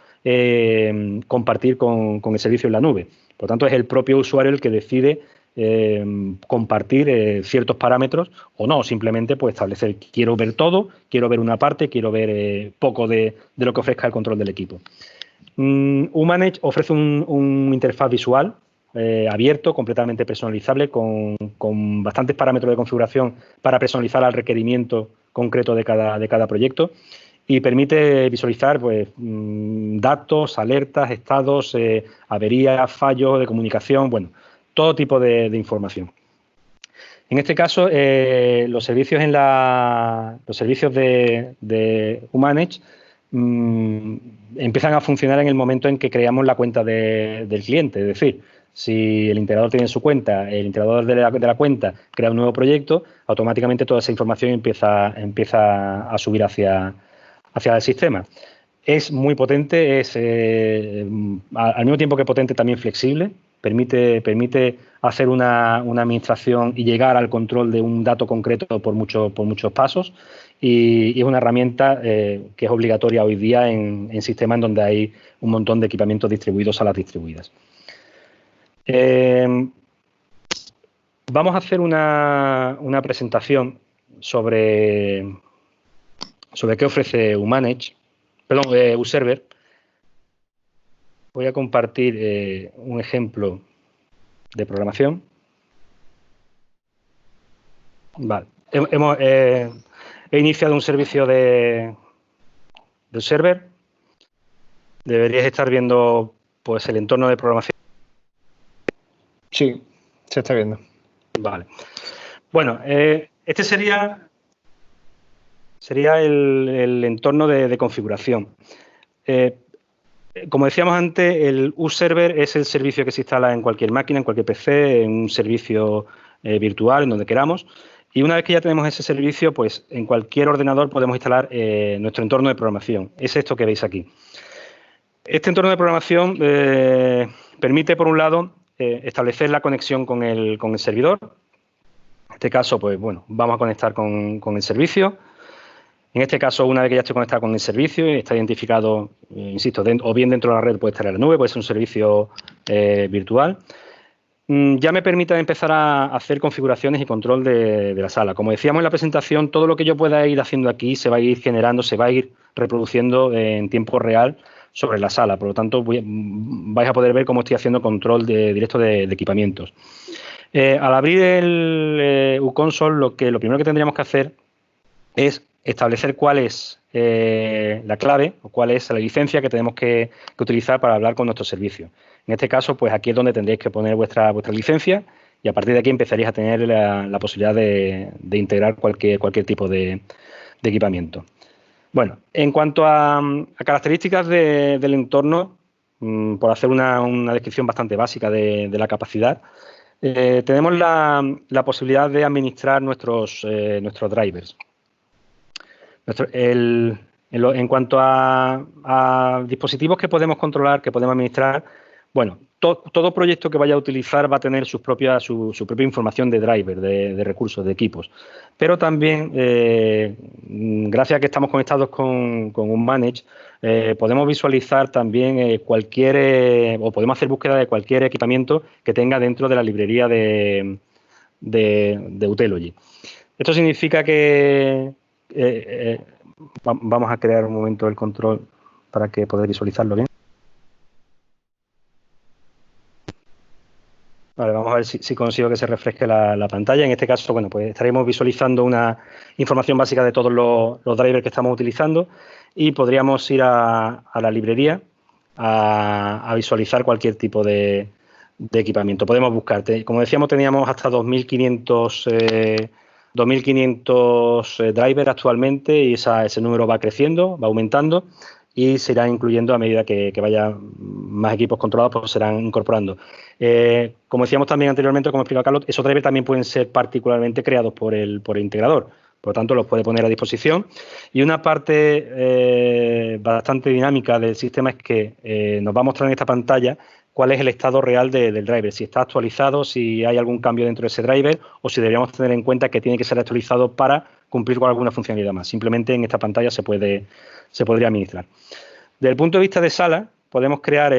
S1: compartir con el servicio en la nube. Por lo tanto, es el propio usuario el que decide compartir ciertos parámetros o no, simplemente pues establecer quiero ver todo, quiero ver una parte, quiero ver poco de lo que ofrezca el control del equipo. Umanage ofrece un interfaz visual abierto, completamente personalizable, con bastantes parámetros de configuración para personalizar al requerimiento concreto de cada proyecto y permite visualizar pues, datos, alertas, estados, averías, fallos de comunicación, bueno, todo tipo de información. En este caso, los servicios de Umanage empiezan a funcionar en el momento en que creamos la cuenta del cliente. Es decir, si el integrador tiene su cuenta, el integrador de la cuenta crea un nuevo proyecto, automáticamente toda esa información empieza a subir hacia el sistema. Es muy potente, es al mismo tiempo que potente también flexible. Permite hacer una administración y llegar al control de un dato concreto por muchos pasos y es una herramienta que es obligatoria hoy día en sistemas en donde hay un montón de equipamientos distribuidos, salas distribuidas. Vamos a hacer una presentación sobre qué ofrece uServer. Voy a compartir un ejemplo de programación. Vale. He iniciado un servicio de server. Deberíais estar viendo pues, el entorno de programación.
S2: Sí, se está viendo.
S1: Vale. Bueno, este sería el entorno de configuración. Como decíamos antes, el uServer es el servicio que se instala en cualquier máquina, en cualquier PC, en un servicio virtual, en donde queramos. Y una vez que ya tenemos ese servicio, pues en cualquier ordenador podemos instalar nuestro entorno de programación. Es esto que veis aquí. Este entorno de programación permite, por un lado, establecer la conexión con el servidor. En este caso, pues bueno, vamos a conectar con el servicio. En este caso, una vez que ya estoy conectado con el servicio y está identificado, insisto, o bien dentro de la red, puede estar en la nube, puede ser un servicio virtual, ya me permite empezar a hacer configuraciones y control de la sala. Como decíamos en la presentación, todo lo que yo pueda ir haciendo aquí se va a ir generando, se va a ir reproduciendo en tiempo real sobre la sala. Por lo tanto, vais a poder ver cómo estoy haciendo control directo de equipamientos. Al abrir el uConsole, lo primero que tendríamos que hacer es establecer cuál es la clave o cuál es la licencia que tenemos que utilizar para hablar con nuestro servicio. En este caso, pues aquí es donde tendréis que poner vuestra licencia y a partir de aquí empezaréis a tener la posibilidad de integrar cualquier tipo de equipamiento. Bueno, en cuanto a características del entorno, por hacer una descripción bastante básica de la capacidad, tenemos la posibilidad de administrar nuestros drivers. En cuanto a dispositivos que podemos controlar, que podemos administrar, bueno, todo proyecto que vaya a utilizar va a tener su propia información de driver, de recursos, de equipos. Pero también, gracias a que estamos conectados con un Manage, podemos visualizar también o podemos hacer búsqueda de cualquier equipamiento que tenga dentro de la librería de Utelogy. Esto significa que vamos a crear un momento el control para que podáis visualizarlo bien. Vale, vamos a ver si consigo que se refresque la pantalla. En este caso, bueno, pues estaremos visualizando una información básica de todos los drivers que estamos utilizando y podríamos ir a la librería a visualizar cualquier tipo de equipamiento. Podemos buscar, como decíamos, teníamos hasta 2.500 drivers actualmente y ese número va creciendo, va aumentando y se irán incluyendo a medida que vaya más equipos controlados, pues serán incorporando. Como decíamos también anteriormente, como explicaba Carlos, esos drivers también pueden ser particularmente creados por el integrador. Por lo tanto, los puede poner a disposición. Y una parte bastante dinámica del sistema es que nos va a mostrar en esta pantalla cuál es el estado real del driver, si está actualizado, si hay algún cambio dentro de ese driver o si deberíamos tener en cuenta que tiene que ser actualizado para cumplir con alguna funcionalidad más. Simplemente en esta pantalla se podría administrar. Desde el punto de vista de sala, podemos crear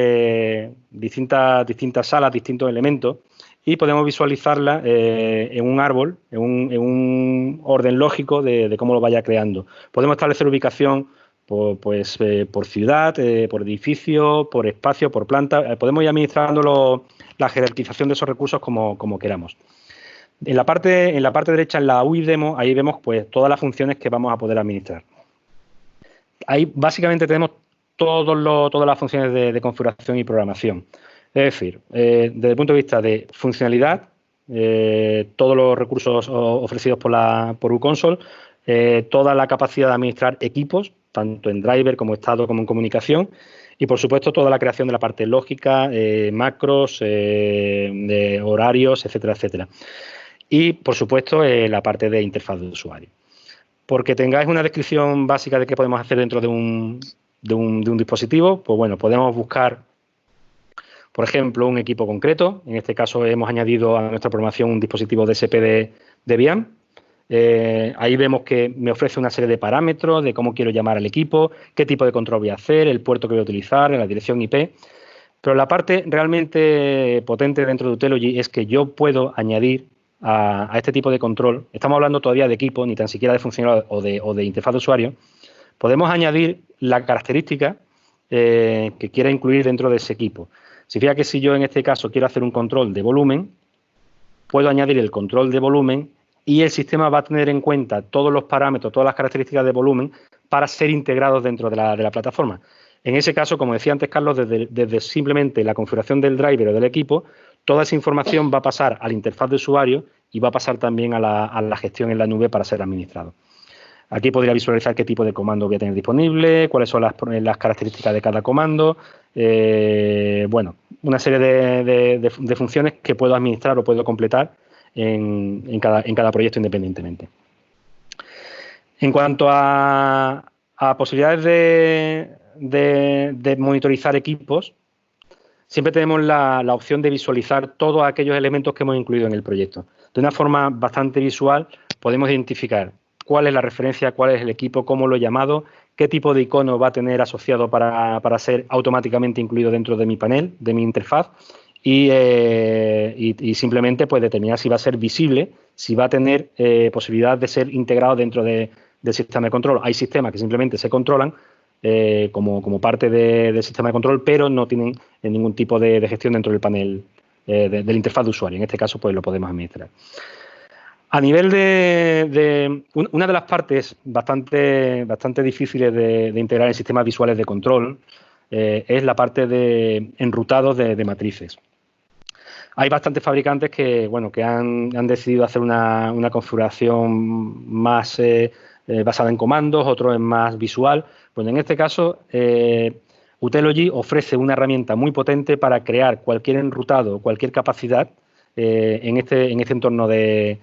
S1: distintas salas, distintos elementos y podemos visualizarla en un árbol, en un orden lógico de cómo lo vaya creando. Podemos establecer ubicación por ciudad, por edificio, por espacio, por planta. Podemos ir administrando la jerarquización de esos recursos como queramos. En la parte derecha, en la UI demo, ahí vemos pues todas las funciones que vamos a poder administrar. Ahí básicamente tenemos todas las funciones de configuración y programación. Es decir, desde el punto de vista de funcionalidad, todos los recursos ofrecidos por uConsole, toda la capacidad de administrar equipos, tanto en driver como estado como en comunicación, y por supuesto toda la creación de la parte lógica, macros, de horarios, etcétera, etcétera. Y por supuesto la parte de interfaz de usuario. Porque tengáis una descripción básica de qué podemos hacer dentro de un dispositivo, pues bueno, podemos buscar, por ejemplo, un equipo concreto. En este caso hemos añadido a nuestra programación un dispositivo DSP de Debian. Ahí vemos que me ofrece una serie de parámetros de cómo quiero llamar al equipo, qué tipo de control voy a hacer, el puerto que voy a utilizar, la dirección IP. Pero la parte realmente potente dentro de Utelogy es que yo puedo añadir a este tipo de control, estamos hablando todavía de equipo, ni tan siquiera de funcionalidad o de interfaz de usuario, podemos añadir la característica que quiera incluir dentro de ese equipo. Si fija que si yo en este caso quiero hacer un control de volumen, puedo añadir el control de volumen y el sistema va a tener en cuenta todos los parámetros, todas las características de volumen para ser integrados dentro de la plataforma. En ese caso, como decía antes Carlos, desde simplemente la configuración del driver o del equipo, toda esa información va a pasar a la interfaz de usuario y va a pasar también a la gestión en la nube para ser administrado. Aquí podría visualizar qué tipo de comando voy a tener disponible, cuáles son las características de cada comando, bueno, una serie de funciones que puedo administrar o puedo completar en cada proyecto independientemente. En cuanto a posibilidades de monitorizar equipos, siempre tenemos la opción de visualizar todos aquellos elementos que hemos incluido en el proyecto. De una forma bastante visual podemos identificar cuál es la referencia, cuál es el equipo, cómo lo he llamado, qué tipo de icono va a tener asociado para ser automáticamente incluido dentro de mi panel, de mi interfaz, y simplemente pues determinar si va a ser visible, si va a tener posibilidad de ser integrado dentro de del sistema de control. Hay sistemas que simplemente se controlan como parte del sistema de control, pero no tienen ningún tipo de gestión dentro del panel de la interfaz de usuario. En este caso, pues lo podemos administrar. A nivel una de las partes bastante difíciles de integrar en sistemas visuales de control es la parte de enrutados de matrices. Hay bastantes fabricantes que han decidido hacer una configuración más basada en comandos, otros en más visual. Pues en este caso, Utelogy ofrece una herramienta muy potente para crear cualquier enrutado, cualquier capacidad en este entorno de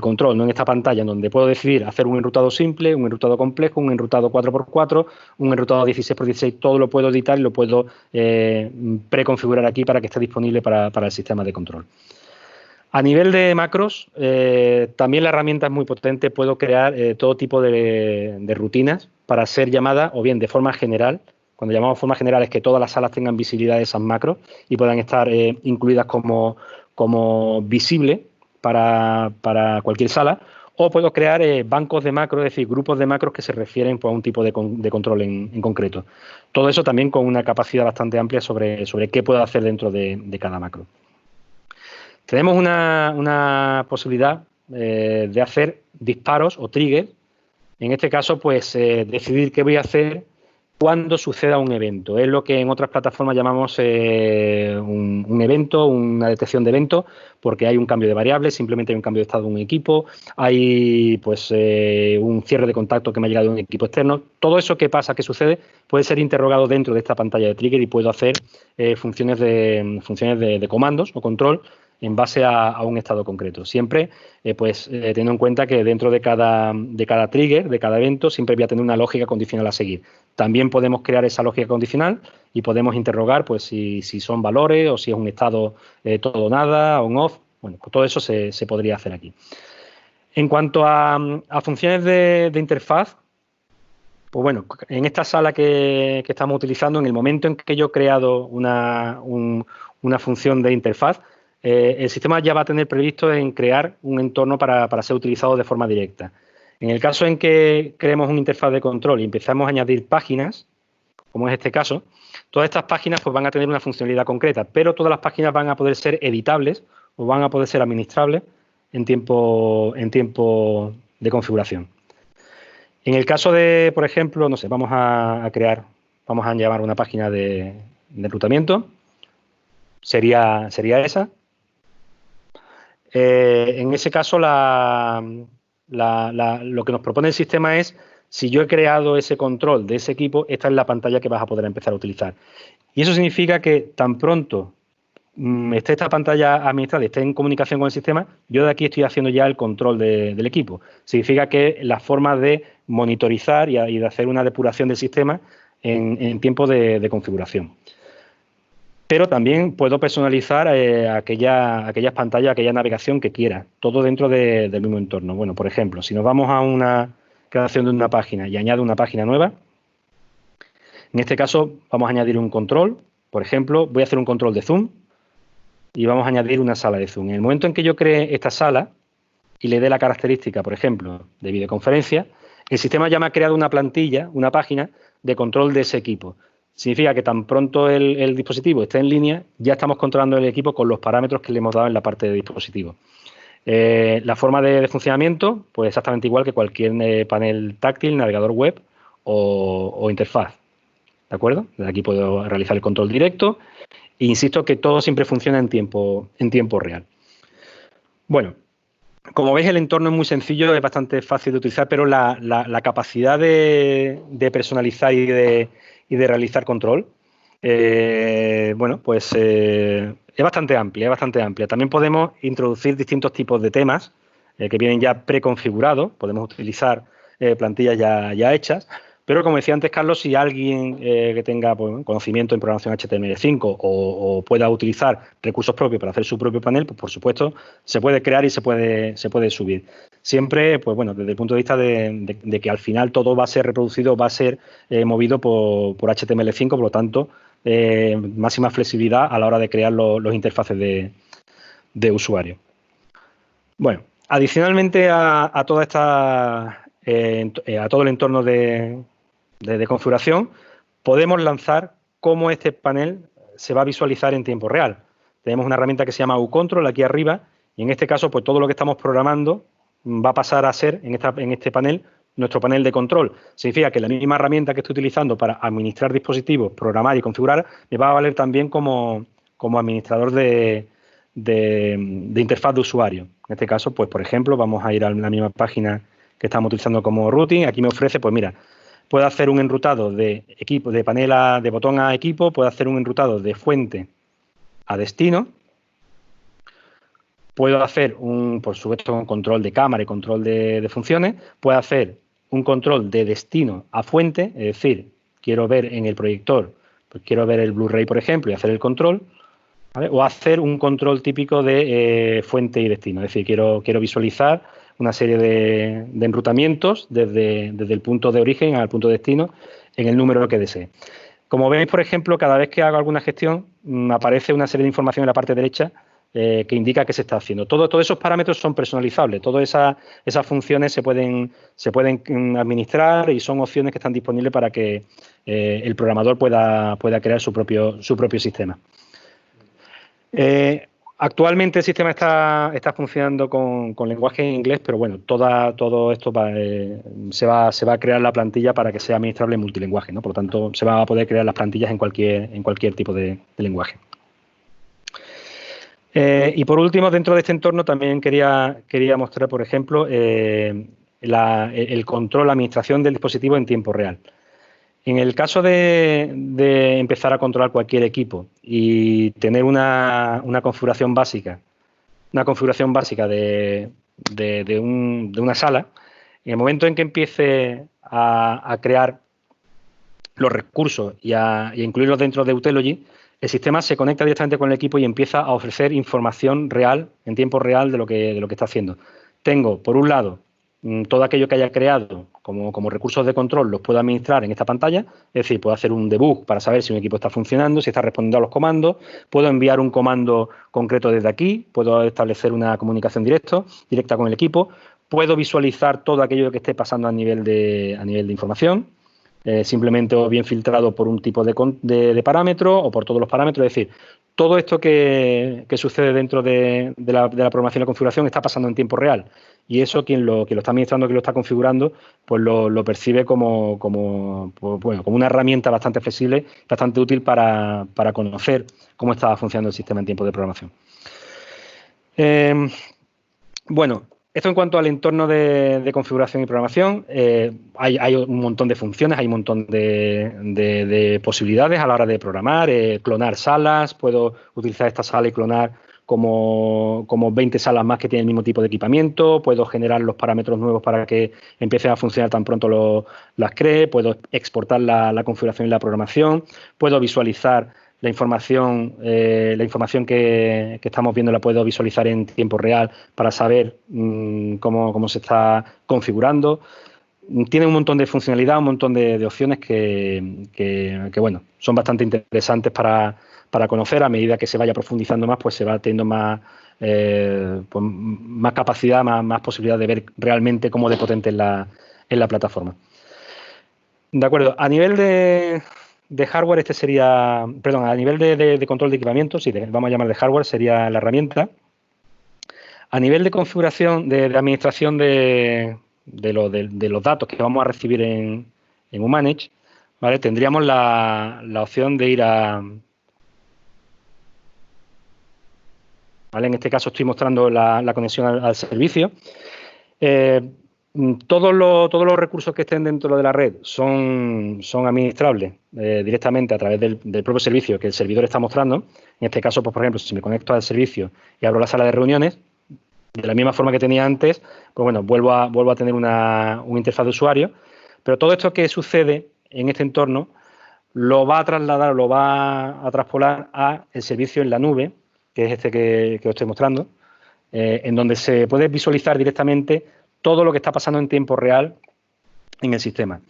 S1: control, ¿no? En esta pantalla, en donde puedo decidir hacer un enrutado simple, un enrutado complejo, un enrutado 4x4, un enrutado 16x16, todo lo puedo editar y lo puedo preconfigurar aquí para que esté disponible para el sistema de control. A nivel de macros, también la herramienta es muy potente, puedo crear todo tipo de rutinas para ser llamadas o bien de forma general. Cuando llamamos forma general es que todas las salas tengan visibilidad de esas macros y puedan estar incluidas como visible para cualquier sala, o puedo crear bancos de macros, es decir, grupos de macros que se refieren pues, a un tipo de control en concreto. Todo eso también con una capacidad bastante amplia sobre qué puedo hacer dentro de cada macro. Tenemos una posibilidad de hacer disparos o triggers. En este caso, pues decidir qué voy a hacer cuando suceda un evento. Es lo que en otras plataformas llamamos un evento, una detección de evento, porque hay un cambio de variables, simplemente hay un cambio de estado de un equipo, hay pues un cierre de contacto que me ha llegado de un equipo externo. Todo eso que pasa, que sucede, puede ser interrogado dentro de esta pantalla de trigger y puedo hacer funciones de comandos o control en base a un estado concreto. Siempre, teniendo en cuenta que dentro de cada trigger, de cada evento, siempre voy a tener una lógica condicional a seguir. También podemos crear esa lógica condicional y podemos interrogar pues si son valores o si es un estado todo o nada, on-off. Bueno, pues todo eso se podría hacer aquí. En cuanto a funciones de interfaz, pues bueno, en esta sala que estamos utilizando, en el momento en que yo he creado una función de interfaz, el sistema ya va a tener previsto en crear un entorno para ser utilizado de forma directa. En el caso en que creemos una interfaz de control y empezamos a añadir páginas, como es este caso, todas estas páginas pues, van a tener una funcionalidad concreta, pero todas las páginas van a poder ser editables o van a poder ser administrables en tiempo de configuración. En el caso de, por ejemplo, no sé, vamos a llamar una página de enrutamiento, sería esa. En ese caso, lo que nos propone el sistema es, si yo he creado ese control de ese equipo, esta es la pantalla que vas a poder empezar a utilizar. Y eso significa que tan pronto esté esta pantalla administrada y esté en comunicación con el sistema, yo de aquí estoy haciendo ya el control del equipo. Significa que la forma de monitorizar y de hacer una depuración del sistema en tiempo de configuración. Pero también puedo personalizar aquellas pantallas, aquella navegación que quiera, todo dentro del mismo entorno. Bueno, por ejemplo, si nos vamos a una creación de una página y añado una página nueva, en este caso vamos a añadir un control. Por ejemplo, voy a hacer un control de zoom y vamos a añadir una sala de zoom. En el momento en que yo cree esta sala y le dé la característica, por ejemplo, de videoconferencia, el sistema ya me ha creado una plantilla, una página de control de ese equipo. Significa que tan pronto el dispositivo esté en línea, ya estamos controlando el equipo con los parámetros que le hemos dado en la parte de dispositivo. La forma de funcionamiento, pues exactamente igual que cualquier panel táctil, navegador web o interfaz. ¿De acuerdo? Desde aquí puedo realizar el control directo. E insisto que todo siempre funciona en tiempo real. Bueno, como veis, el entorno es muy sencillo, es bastante fácil de utilizar, pero la capacidad de personalizar y de realizar control, es bastante amplia, También podemos introducir distintos tipos de temas que vienen ya preconfigurados. Podemos utilizar plantillas ya hechas. Pero, como decía antes Carlos, si alguien que tenga conocimiento en programación HTML5 o pueda utilizar recursos propios para hacer su propio panel, pues por supuesto se puede crear y se puede subir. Siempre, pues bueno, desde el punto de vista de que al final todo va a ser reproducido, va a ser movido por HTML5, por lo tanto, máxima flexibilidad a la hora de crear los interfaces de usuario. Bueno, Adicionalmente a toda esta, a todo el entorno de configuración, podemos lanzar cómo este panel se va a visualizar en tiempo real. Tenemos una herramienta que se llama uControl aquí arriba, y en este caso, pues todo lo que estamos programando va a pasar a ser, en este panel, nuestro panel de control. Significa que la misma herramienta que estoy utilizando para administrar dispositivos, programar y configurar, me va a valer también como administrador de interfaz de usuario. En este caso, pues por ejemplo, vamos a ir a la misma página que estamos utilizando como routing. Aquí me ofrece, pues mira, puedo hacer un enrutado de equipo, de panel de botón a equipo, puedo hacer un enrutado de fuente a destino, puedo hacer por supuesto, un control de cámara y control de funciones, puedo hacer un control de destino a fuente, es decir, quiero ver en el proyector, pues quiero ver el Blu-ray, por ejemplo, y hacer el control, ¿vale? O hacer un control típico de fuente y destino, es decir, quiero visualizar una serie de enrutamientos desde el punto de origen al punto de destino en el número que desee. Como veis, por ejemplo, cada vez que hago alguna gestión, aparece una serie de información en la parte derecha que indica qué se está haciendo. Todos esos parámetros son personalizables, todas esas funciones se pueden administrar y son opciones que están disponibles para que el programador pueda crear su propio sistema. Actualmente el sistema está funcionando con lenguaje en inglés, pero bueno, todo esto se va a crear la plantilla para que sea administrable en multilingüe, ¿no? Por lo tanto, se va a poder crear las plantillas en cualquier tipo de lenguaje. Y por último, dentro de este entorno también quería mostrar, por ejemplo, el control, la administración del dispositivo en tiempo real. En el caso de empezar a controlar cualquier equipo y tener una configuración básica, de una sala, en el momento en que empiece a crear los recursos y a incluirlos dentro de Utelogy, el sistema se conecta directamente con el equipo y empieza a ofrecer información real, en tiempo real, de lo que está haciendo. Tengo, por un lado, todo aquello que haya creado como recursos de control, los puedo administrar en esta pantalla, es decir, puedo hacer un debug para saber si un equipo está funcionando, si está respondiendo a los comandos, puedo enviar un comando concreto desde aquí, puedo establecer una comunicación directa con el equipo, puedo visualizar todo aquello que esté pasando a nivel de información, simplemente o bien filtrado por un tipo de parámetro o por todos los parámetros. Es decir, todo esto que sucede dentro de la programación y la configuración está pasando en tiempo real. Y eso quien lo está administrando, quien lo está configurando, pues lo percibe como una herramienta bastante flexible, bastante útil para conocer cómo está funcionando el sistema en tiempo de programación. Bueno, esto en cuanto al entorno de configuración y programación. Hay un montón de funciones, hay un montón de posibilidades a la hora de programar, clonar salas, puedo utilizar esta sala y clonar como 20 salas más que tienen el mismo tipo de equipamiento, puedo generar los parámetros nuevos para que empiecen a funcionar tan pronto las cree, puedo exportar la configuración y la programación, puedo visualizar la información que estamos viendo, la puedo visualizar en tiempo real para saber cómo se está configurando. Tiene un montón de funcionalidad, un montón de opciones que bueno, son bastante interesantes para conocer. A medida que se vaya profundizando más, pues se va teniendo más capacidad, más posibilidad de ver realmente cómo de potente es la plataforma. De acuerdo, a nivel de hardware, a nivel de control de equipamiento, sí, vamos a llamar de hardware, sería la herramienta. A nivel de configuración, de administración de los datos que vamos a recibir en Umanage, ¿vale? Tendríamos la opción de ir ¿vale? En este caso estoy mostrando la conexión al servicio. Todos los recursos que estén dentro de la red son administrables directamente a través del propio servicio que el servidor está mostrando. En este caso, pues, por ejemplo, si me conecto al servicio y abro la sala de reuniones, de la misma forma que tenía antes, pues bueno, vuelvo a tener una interfaz de usuario. Pero todo esto que sucede en este entorno lo va a trasladar, lo va a traspolar a el servicio en la nube, que es este que os estoy mostrando, en donde se puede visualizar directamente todo lo que está pasando en tiempo real en el sistema.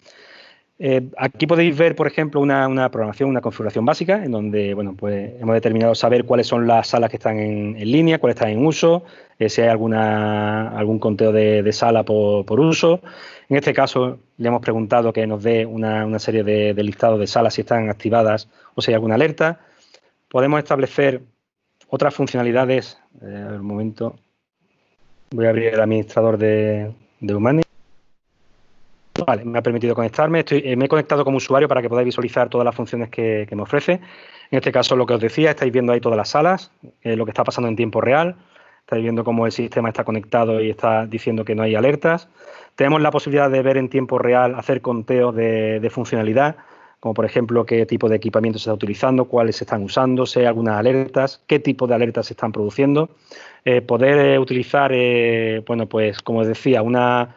S1: Aquí podéis ver, por ejemplo, una programación, una configuración básica, en donde bueno, pues hemos determinado saber cuáles son las salas que están en línea, cuáles están en uso, si hay algún conteo de sala por uso. En este caso, le hemos preguntado que nos dé una serie de listados de salas si están activadas o si hay alguna alerta. Podemos establecer otras funcionalidades. A ver, un momento. Voy a abrir el administrador de Humani. Vale, me ha permitido conectarme. Me he conectado como usuario para que podáis visualizar todas las funciones que me ofrece. En este caso, lo que os decía, estáis viendo ahí todas las salas, lo que está pasando en tiempo real. Estáis viendo cómo el sistema está conectado y está diciendo que no hay alertas. Tenemos la posibilidad de ver en tiempo real, hacer conteos de funcionalidad, como por ejemplo qué tipo de equipamiento se está utilizando, cuáles se están usando, si hay algunas alertas, qué tipo de alertas se están produciendo. Poder utilizar, bueno, pues como os decía, una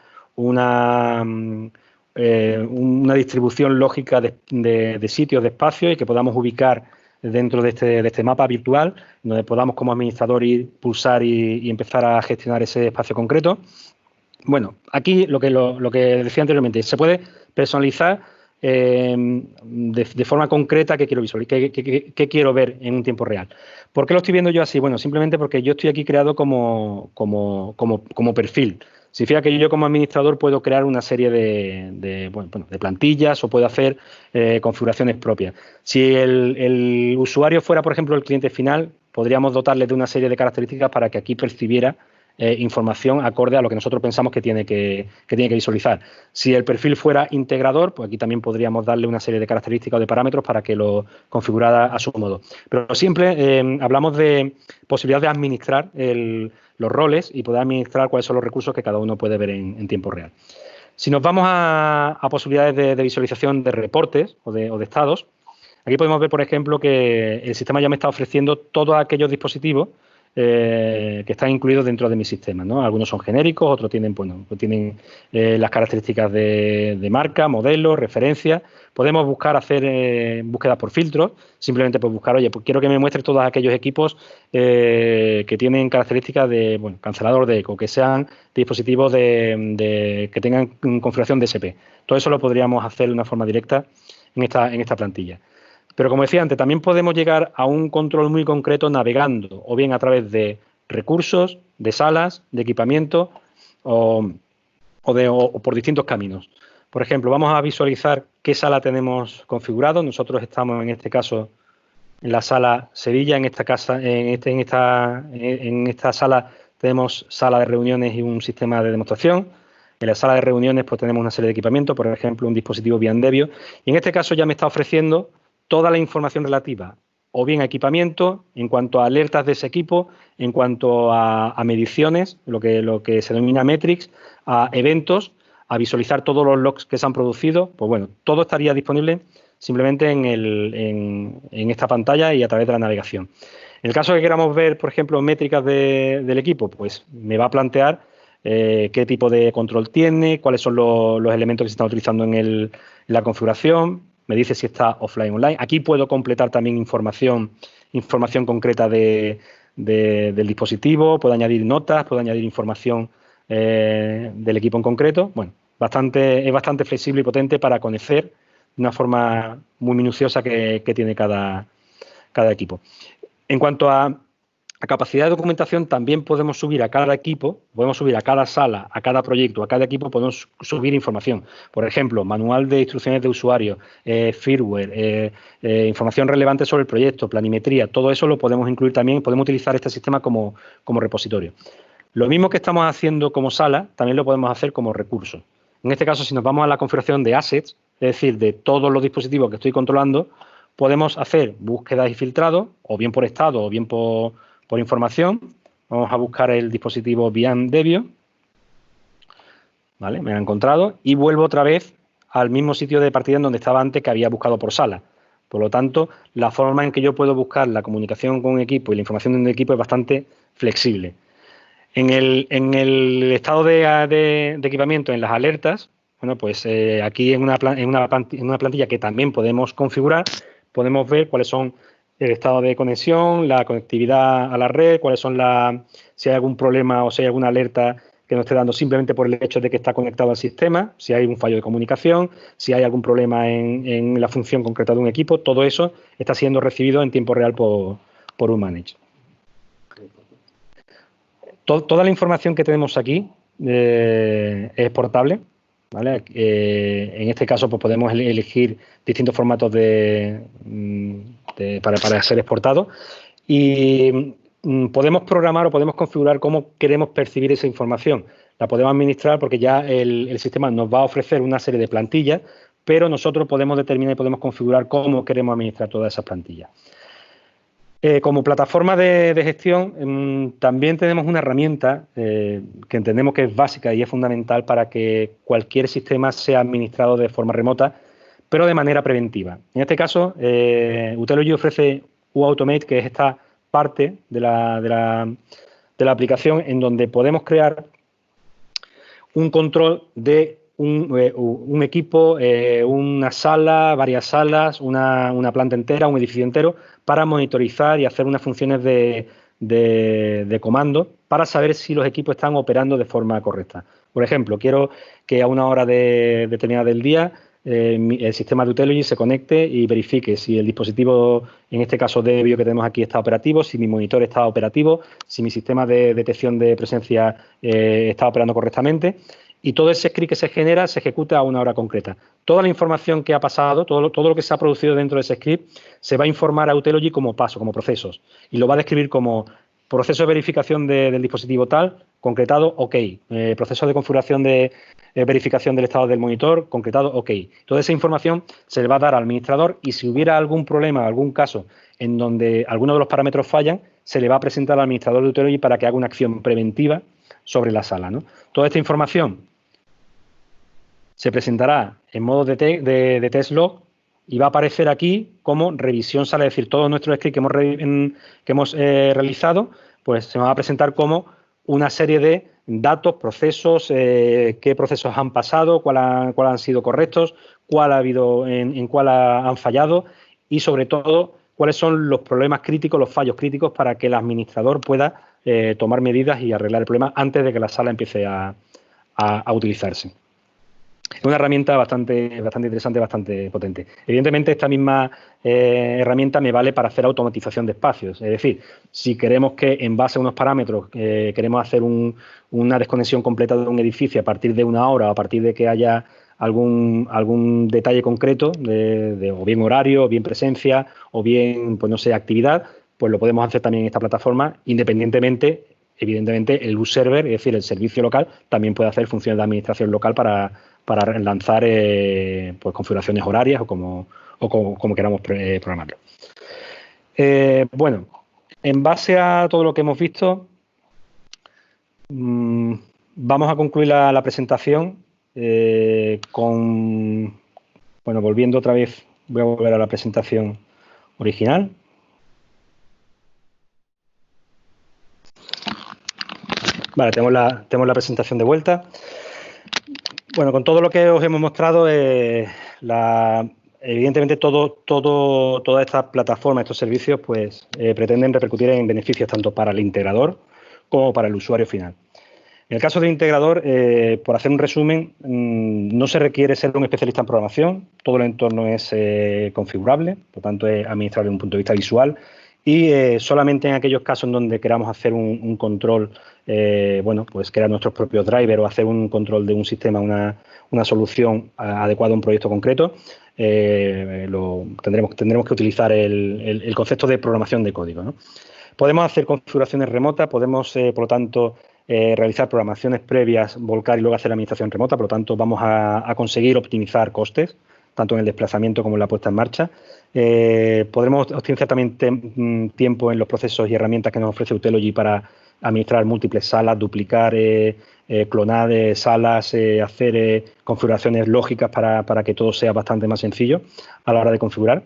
S1: distribución lógica de sitios, de espacios y que podamos ubicar dentro de este mapa virtual, donde podamos como administrador ir, pulsar y empezar a gestionar ese espacio concreto. Bueno, aquí lo que decía anteriormente, se puede personalizar de forma concreta qué quiero visualizar, qué quiero ver en un tiempo real. ¿Por qué lo estoy viendo yo así? Bueno, simplemente porque yo estoy aquí creado como perfil. Significa que yo como administrador puedo crear una serie de plantillas o puedo hacer configuraciones propias. Si el usuario fuera, por ejemplo, el cliente final, podríamos dotarle de una serie de características para que aquí percibiera información acorde a lo que nosotros pensamos que tiene que visualizar. Si el perfil fuera integrador, pues aquí también podríamos darle una serie de características o de parámetros para que lo configurara a su modo. Pero siempre hablamos de posibilidad de administrar los roles y poder administrar cuáles son los recursos que cada uno puede ver en tiempo real. Si nos vamos a posibilidades de visualización de reportes o de estados, aquí podemos ver, por ejemplo, que el sistema ya me está ofreciendo todos aquellos dispositivos que están incluidos dentro de mi sistema, ¿no? Algunos son genéricos, otros tienen, tienen las características de marca, modelo, referencia. Podemos hacer búsquedas por filtros, simplemente pues buscar, oye, pues quiero que me muestre todos aquellos equipos que tienen características de, cancelador de eco, que sean dispositivos que tengan configuración DSP. Todo eso lo podríamos hacer de una forma directa en esta plantilla. Pero como decía antes, también podemos llegar a un control muy concreto navegando o bien a través de recursos, de salas, de equipamiento o por distintos caminos. Por ejemplo, vamos a visualizar qué sala tenemos configurado. Nosotros estamos en este caso en la sala Sevilla. En esta sala tenemos sala de reuniones y un sistema de demostración. En la sala de reuniones pues tenemos una serie de equipamientos, por ejemplo, un dispositivo Viandevio. Y en este caso ya me está ofreciendo toda la información relativa o bien a equipamiento, en cuanto a alertas de ese equipo, en cuanto a mediciones, lo que se denomina metrics, a eventos, a visualizar todos los logs que se han producido. Pues bueno, todo estaría disponible simplemente en esta pantalla y a través de la navegación. En el caso que queramos ver, por ejemplo, métricas del equipo, pues me va a plantear qué tipo de control tiene, cuáles son los elementos que se están utilizando en la configuración. Me dice si está offline o online. Aquí puedo completar también información concreta del dispositivo, puedo añadir notas, puedo añadir información del equipo en concreto. Bueno, es bastante flexible y potente para conocer de una forma muy minuciosa que tiene cada equipo. En cuanto a capacidad de documentación, también podemos subir a cada equipo, podemos subir a cada sala, a cada proyecto, a cada equipo, podemos subir información. Por ejemplo, manual de instrucciones de usuario, firmware, información relevante sobre el proyecto, planimetría, todo eso lo podemos incluir también, podemos utilizar este sistema como repositorio. Lo mismo que estamos haciendo como sala, también lo podemos hacer como recurso. En este caso, si nos vamos a la configuración de assets, es decir, de todos los dispositivos que estoy controlando, podemos hacer búsquedas y filtrados, o bien por estado, o bien por información. Vamos a buscar el dispositivo Viandevio. ¿Vale? Me ha encontrado y vuelvo otra vez al mismo sitio de partida en donde estaba antes, que había buscado por sala. Por lo tanto, la forma en que yo puedo buscar la comunicación con un equipo y la información de un equipo es bastante flexible. En el estado de equipamiento, en las alertas, bueno, pues aquí en una plantilla que también podemos configurar, podemos ver cuáles son el estado de conexión, la conectividad a la red, cuáles son si hay algún problema o si hay alguna alerta que nos esté dando simplemente por el hecho de que está conectado al sistema, si hay un fallo de comunicación, si hay algún problema en la función concreta de un equipo, todo eso está siendo recibido en tiempo real por Unmanage. Toda la información que tenemos aquí es exportable, ¿vale? En este caso pues podemos elegir distintos formatos para ser exportados y podemos programar o podemos configurar cómo queremos percibir esa información. La podemos administrar porque ya el sistema nos va a ofrecer una serie de plantillas, pero nosotros podemos determinar y podemos configurar cómo queremos administrar todas esas plantillas. Como plataforma de gestión, también tenemos una herramienta que entendemos que es básica y es fundamental para que cualquier sistema sea administrado de forma remota, pero de manera preventiva. En este caso, Utelogy ofrece UAutomate, que es esta parte de la aplicación en donde podemos crear un control de un equipo, una sala, varias salas, una planta entera, un edificio entero, para monitorizar y hacer unas funciones de comando para saber si los equipos están operando de forma correcta. Por ejemplo, quiero que a una hora determinada del día el sistema de Utelogy se conecte y verifique si el dispositivo, en este caso Debian que tenemos aquí, está operativo, si mi monitor está operativo, si mi sistema de detección de presencia está operando correctamente. Y todo ese script que se genera se ejecuta a una hora concreta. Toda la información que ha pasado, todo lo que se ha producido dentro de ese script, se va a informar a Utelogy como paso, como procesos. Y lo va a describir como proceso de verificación del dispositivo tal, concretado, OK. Proceso de configuración de verificación del estado del monitor, concretado, OK. Toda esa información se le va a dar al administrador y si hubiera algún problema, algún caso en donde alguno de los parámetros fallan, se le va a presentar al administrador de Utelogy para que haga una acción preventiva sobre la sala, ¿no? Toda esta información se presentará en modo de test log y va a aparecer aquí como revisión sala, es decir, todo nuestro script que hemos realizado, pues se va a presentar como una serie de datos, procesos, qué procesos han pasado, cuál han sido correctos, cuál ha habido, en cuál han fallado y sobre todo cuáles son los problemas críticos, los fallos críticos para que el administrador pueda tomar medidas y arreglar el problema antes de que la sala empiece a utilizarse. Es una herramienta bastante interesante, bastante potente. Evidentemente, esta misma herramienta me vale para hacer automatización de espacios. Es decir, si queremos que en base a unos parámetros queremos hacer una desconexión completa de un edificio a partir de una hora o a partir de que haya algún detalle concreto, o bien horario, o bien presencia, o bien, pues no sé, actividad, pues lo podemos hacer también en esta plataforma, independientemente, evidentemente, el userver, es decir, el servicio local, también puede hacer funciones de administración local para lanzar pues configuraciones horarias o como queramos programarlo. Bueno, en base a todo lo que hemos visto, vamos a concluir la presentación volviendo otra vez, voy a volver a la presentación original. Vale, tenemos la presentación de vuelta. Bueno, con todo lo que os hemos mostrado, evidentemente toda esta plataforma, estos servicios, pues pretenden repercutir en beneficios tanto para el integrador como para el usuario final. En el caso del integrador, por hacer un resumen, no se requiere ser un especialista en programación, todo el entorno es configurable, por tanto es administrable desde un punto de vista visual y solamente en aquellos casos en donde queramos hacer un control, pues crear nuestros propios drivers o hacer un control de un sistema, una solución adecuada a un proyecto concreto, tendremos que utilizar el concepto de programación de código, ¿no? Podemos hacer configuraciones remotas, podemos, por lo tanto, realizar programaciones previas, volcar y luego hacer la administración remota, por lo tanto, vamos a conseguir optimizar costes, tanto en el desplazamiento como en la puesta en marcha. Podremos optimizar también tiempo en los procesos y herramientas que nos ofrece Utelogy para administrar múltiples salas, duplicar, clonar salas, hacer configuraciones lógicas para que todo sea bastante más sencillo a la hora de configurar.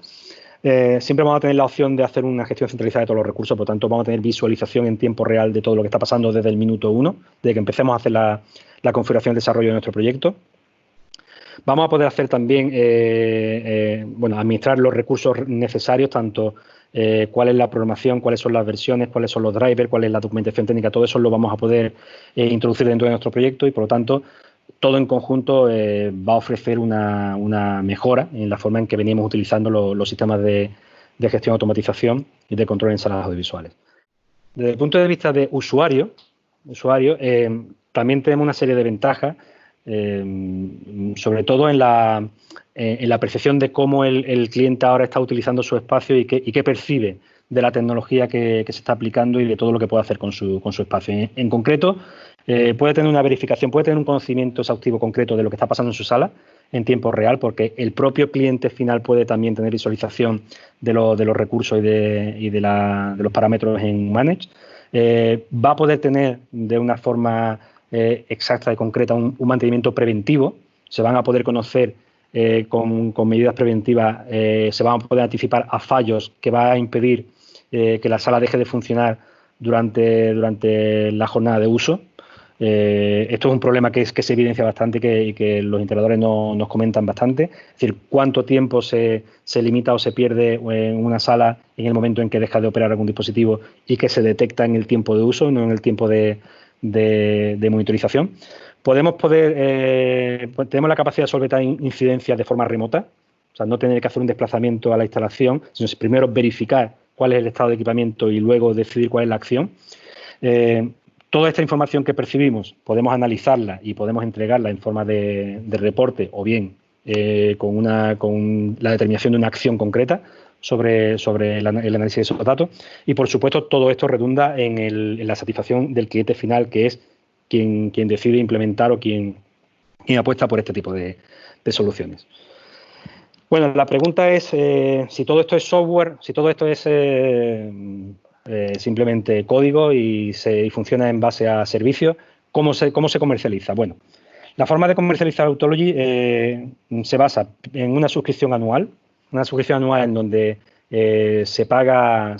S1: Siempre vamos a tener la opción de hacer una gestión centralizada de todos los recursos, por lo tanto vamos a tener visualización en tiempo real de todo lo que está pasando desde el minuto 1, desde que empecemos a hacer la configuración y desarrollo de nuestro proyecto. Vamos a poder hacer también, administrar los recursos necesarios, tanto cuál es la programación, cuáles son las versiones, cuáles son los drivers, cuál es la documentación técnica, todo eso lo vamos a poder introducir dentro de nuestro proyecto y, por lo tanto, todo en conjunto va a ofrecer una mejora en la forma en que veníamos utilizando los sistemas de gestión, automatización y de control en salas audiovisuales. Desde el punto de vista de usuario, también tenemos una serie de ventajas, sobre todo en la percepción de cómo el cliente ahora está utilizando su espacio y qué percibe de la tecnología que se está aplicando y de todo lo que puede hacer con su espacio. En concreto, puede tener una verificación, puede tener un conocimiento exhaustivo concreto de lo que está pasando en su sala en tiempo real, porque el propio cliente final puede también tener visualización de los recursos y de los parámetros en Manage. Va a poder tener de una forma exacta y concreta un mantenimiento preventivo. Se van a poder conocer con medidas preventivas, se van a poder anticipar a fallos que va a impedir que la sala deje de funcionar durante la jornada de uso. Esto es un problema que se evidencia bastante y que los integradores nos comentan bastante. Es decir, cuánto tiempo se limita o se pierde en una sala en el momento en que deja de operar algún dispositivo y que se detecta en el tiempo de uso, no en el tiempo de monitorización. Tenemos la capacidad de solventar incidencias de forma remota, o sea, no tener que hacer un desplazamiento a la instalación, sino primero verificar cuál es el estado de equipamiento y luego decidir cuál es la acción. Toda esta información que percibimos podemos analizarla y podemos entregarla en forma de reporte o bien con la determinación de una acción concreta sobre el análisis de esos datos. Y, por supuesto, todo esto redunda en la satisfacción del cliente final, que es quien decide implementar o quien apuesta por este tipo de soluciones. Bueno, la pregunta es si todo esto es software, si todo esto es simplemente código y funciona en base a servicios, ¿cómo se comercializa? Bueno, la forma de comercializar Autology se basa en una suscripción anual en donde se paga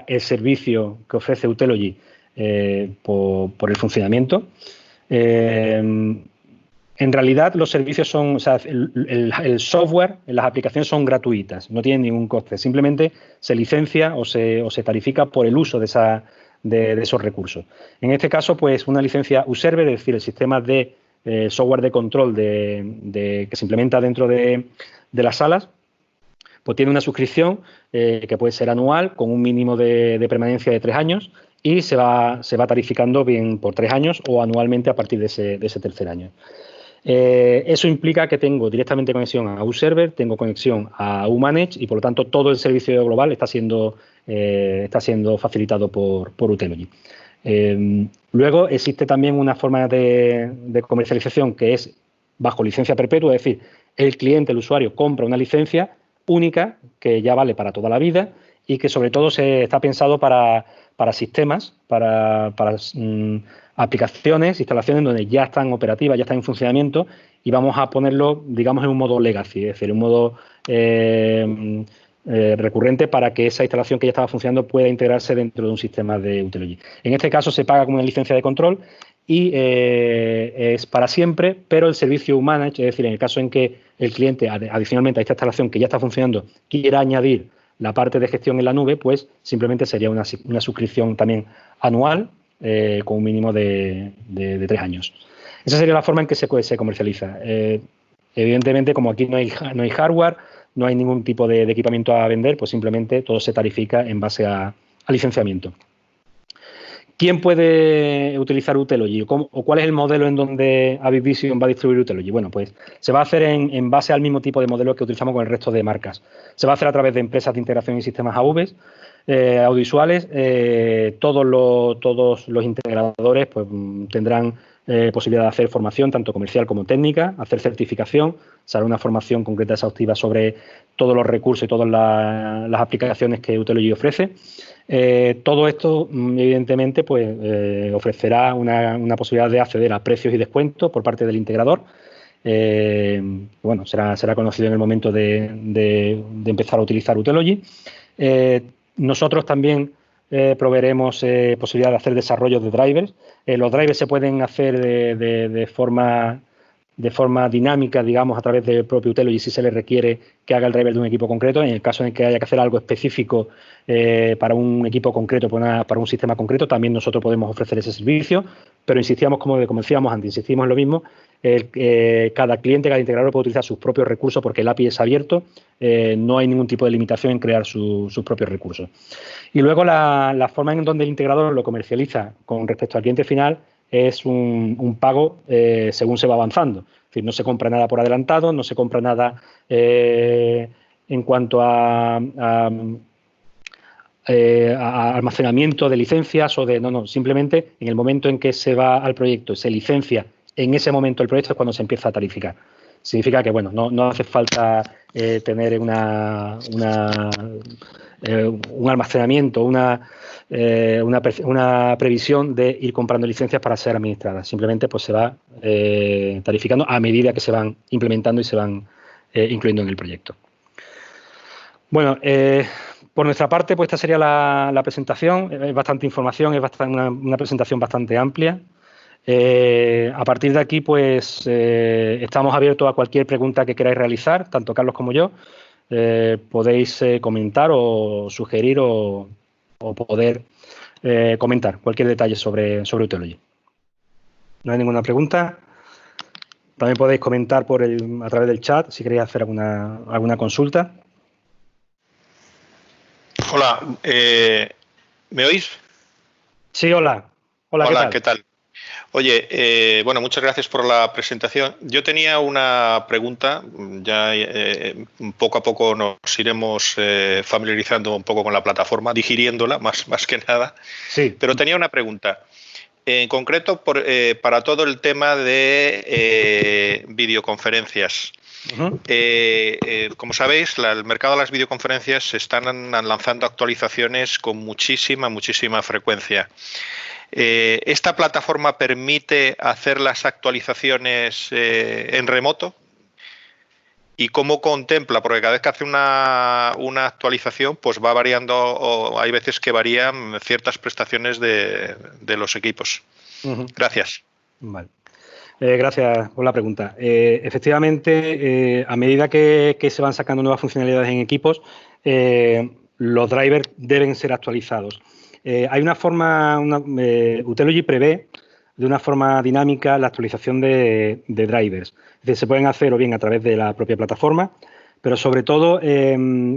S1: el servicio que ofrece Autology por el funcionamiento. En realidad, los servicios son, o sea, el software, las aplicaciones son gratuitas, no tienen ningún coste. Simplemente se licencia o se tarifica por el uso de esos recursos. En este caso, pues, una licencia uServer, es decir, el sistema de software de control que se implementa dentro de las salas, pues tiene una suscripción que puede ser anual, con un mínimo de permanencia de 3 años, y se va tarificando bien por 3 años o anualmente a partir de ese tercer año. Eso implica que tengo directamente conexión a uServer, tengo conexión a uManage y, por lo tanto, todo el servicio global está siendo facilitado por Autology. Luego, existe también una forma de comercialización que es bajo licencia perpetua, es decir, el cliente, el usuario, compra una licencia única que ya vale para toda la vida y que, sobre todo, está pensado para sistemas, para aplicaciones, instalaciones donde ya están operativas, ya están en funcionamiento, y vamos a ponerlo, digamos, en un modo legacy, es decir, un modo recurrente para que esa instalación que ya estaba funcionando pueda integrarse dentro de un sistema de Autology. En este caso se paga como una licencia de control y es para siempre, pero el servicio uManage, es decir, en el caso en que el cliente, adicionalmente a esta instalación que ya está funcionando, quiera añadir la parte de gestión en la nube, pues simplemente sería una suscripción también anual con un mínimo de 3 años. Esa sería la forma en que se comercializa. Evidentemente, como aquí no hay hardware, no hay ningún tipo de equipamiento a vender, pues simplemente todo se tarifica en base a licenciamiento. ¿Quién puede utilizar Autology o cuál es el modelo en donde Avid Vision va a distribuir Autology? Bueno, pues se va a hacer en base al mismo tipo de modelo que utilizamos con el resto de marcas. Se va a hacer a través de empresas de integración y sistemas AV audiovisuales. Todos los integradores pues, tendrán posibilidad de hacer formación tanto comercial como técnica, hacer certificación, será una formación concreta exhaustiva sobre todos los recursos y todas las aplicaciones que Autology ofrece. Todo esto, evidentemente, pues ofrecerá una posibilidad de acceder a precios y descuentos por parte del integrador. Bueno, será conocido en el momento de empezar a utilizar Autology. Nosotros también proveeremos posibilidad de hacer desarrollos de drivers. Los drivers se pueden hacer de forma de forma dinámica, digamos, a través del propio Utelogy si se le requiere que haga el driver de un equipo concreto. En el caso en que haya que hacer algo específico para un equipo concreto, para un sistema concreto, también nosotros podemos ofrecer ese servicio, pero insistíamos, como decíamos antes, insistimos en lo mismo, cada cliente, cada integrador puede utilizar sus propios recursos porque el API es abierto, no hay ningún tipo de limitación en crear sus propios recursos. Y luego la forma en donde el integrador lo comercializa con respecto al cliente final es un pago según se va avanzando. Es decir, no se compra nada por adelantado, no se compra nada en cuanto a almacenamiento de licencias o de... No, simplemente en el momento en que se va al proyecto, se licencia, en ese momento el proyecto es cuando se empieza a tarificar. Significa que, bueno, no hace falta tener un almacenamiento, una previsión de ir comprando licencias para ser administradas. Simplemente pues se va tarificando a medida que se van implementando y se van incluyendo en el proyecto. Bueno, por nuestra parte, pues esta sería la presentación. Es bastante información, es una presentación bastante amplia. A partir de aquí, pues estamos abiertos a cualquier pregunta que queráis realizar, tanto Carlos como yo. Podéis comentar o sugerir o poder comentar cualquier detalle sobre Utelogy. ¿No hay ninguna pregunta? También podéis comentar a través del chat si queréis hacer alguna consulta.
S3: Hola, ¿me oís?
S1: Sí, hola.
S3: Hola, ¿qué tal? Oye, bueno, muchas gracias por la presentación. Yo tenía una pregunta, ya poco a poco nos iremos familiarizando un poco con la plataforma, digiriéndola más que nada.
S1: Sí.
S3: Pero tenía una pregunta. En concreto, para todo el tema de videoconferencias. Como sabéis, el mercado de las videoconferencias se están lanzando actualizaciones con muchísima frecuencia. ¿Esta plataforma permite hacer las actualizaciones en remoto? ¿Y cómo contempla? Porque cada vez que hace una actualización, pues va variando, o hay veces que varían ciertas prestaciones de los equipos. Gracias.
S1: Vale. Gracias por la pregunta. Efectivamente, a medida que se van sacando nuevas funcionalidades en equipos, los drivers deben ser actualizados. Hay una forma, Utelogy prevé de una forma dinámica la actualización de drivers. Es decir, se pueden hacer o bien a través de la propia plataforma, pero sobre todo,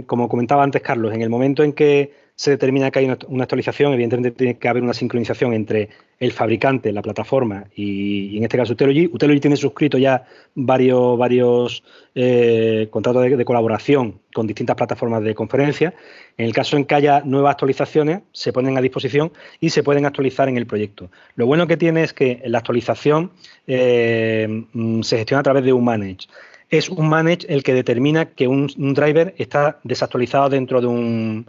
S1: como comentaba antes Carlos, en el momento en que se determina que hay una actualización, evidentemente tiene que haber una sincronización entre el fabricante, la plataforma y en este caso Utelogy. Utelogy tiene suscrito ya varios contratos de colaboración con distintas plataformas de conferencia. En el caso en que haya nuevas actualizaciones, se ponen a disposición y se pueden actualizar en el proyecto. Lo bueno que tiene es que la actualización se gestiona a través de un manage. Es un manage el que determina que un driver está desactualizado dentro de un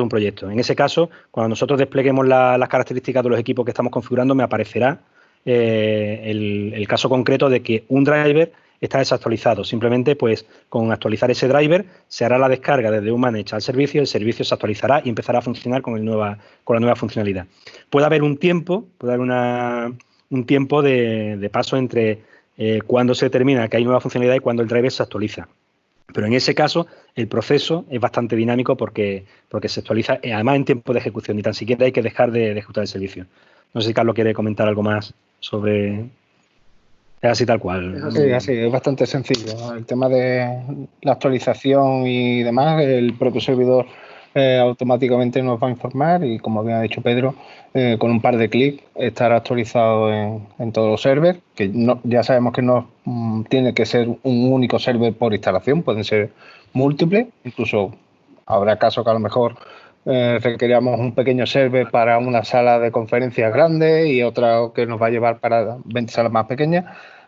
S1: proyecto. En ese caso, cuando nosotros despleguemos las características de los equipos que estamos configurando, me aparecerá el caso concreto de que un driver está desactualizado. Simplemente, pues, con actualizar ese driver, se hará la descarga desde un manage al servicio, el servicio se actualizará y empezará a funcionar con la nueva funcionalidad. Puede haber un tiempo, un tiempo de paso entre cuando se determina que hay nueva funcionalidad y cuando el driver se actualiza. Pero en ese caso, el proceso es bastante dinámico porque se actualiza, además en tiempo de ejecución, ni tan siquiera hay que dejar de ejecutar el servicio. No sé si Carlos quiere comentar algo más sobre... Es así tal cual.
S2: Así, es bastante sencillo. El tema de la actualización y demás, el propio servidor automáticamente nos va a informar y, como bien ha dicho Pedro, con un par de clics estará actualizado en todos los servers, que ya sabemos que no tiene que ser un único server por instalación, pueden ser múltiples, incluso habrá casos que a lo mejor requeríamos un pequeño server para una sala de conferencias grande y otra que nos va a llevar para 20 salas más pequeñas,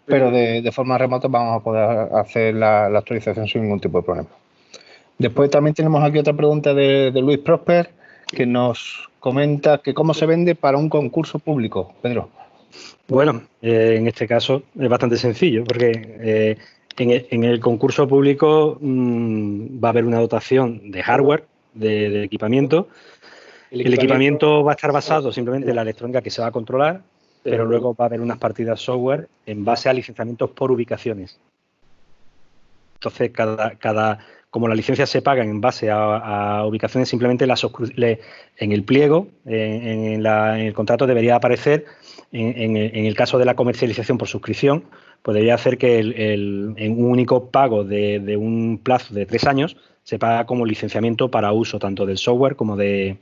S2: pero de forma remota vamos a poder hacer la actualización sin ningún tipo de problema. Después también tenemos aquí otra pregunta de Luis Prosper, que nos comenta que cómo se vende para un concurso público. Pedro.
S1: Bueno, en este caso es bastante sencillo, porque en el concurso público va a haber una dotación de hardware, de equipamiento. El equipamiento va a estar basado simplemente en la electrónica que se va a controlar. pero luego va a haber unas partidas software en base a licenciamientos por ubicaciones. Entonces, como las licencias se pagan en base a ubicaciones, simplemente en el pliego, en el contrato debería aparecer, en el caso de la comercialización por suscripción, pues debería hacer que en un único pago de un plazo de 3 años se paga como licenciamiento para uso tanto del software como del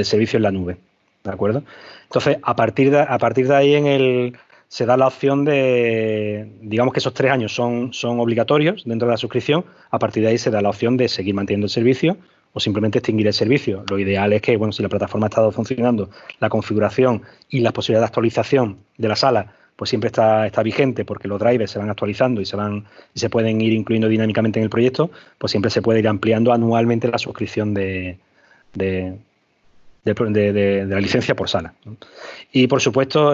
S1: servicio en la nube. ¿De acuerdo? Entonces, a partir de ahí se da la opción de, digamos que esos 3 años son obligatorios dentro de la suscripción, a partir de ahí se da la opción de seguir manteniendo el servicio o simplemente extinguir el servicio. Lo ideal es que, bueno, si la plataforma ha estado funcionando, la configuración y las posibilidades de actualización de la sala, pues siempre está vigente porque los drivers se van actualizando y se pueden ir incluyendo dinámicamente en el proyecto, pues siempre se puede ir ampliando anualmente la suscripción de la licencia por sala, ¿no? Y, por supuesto,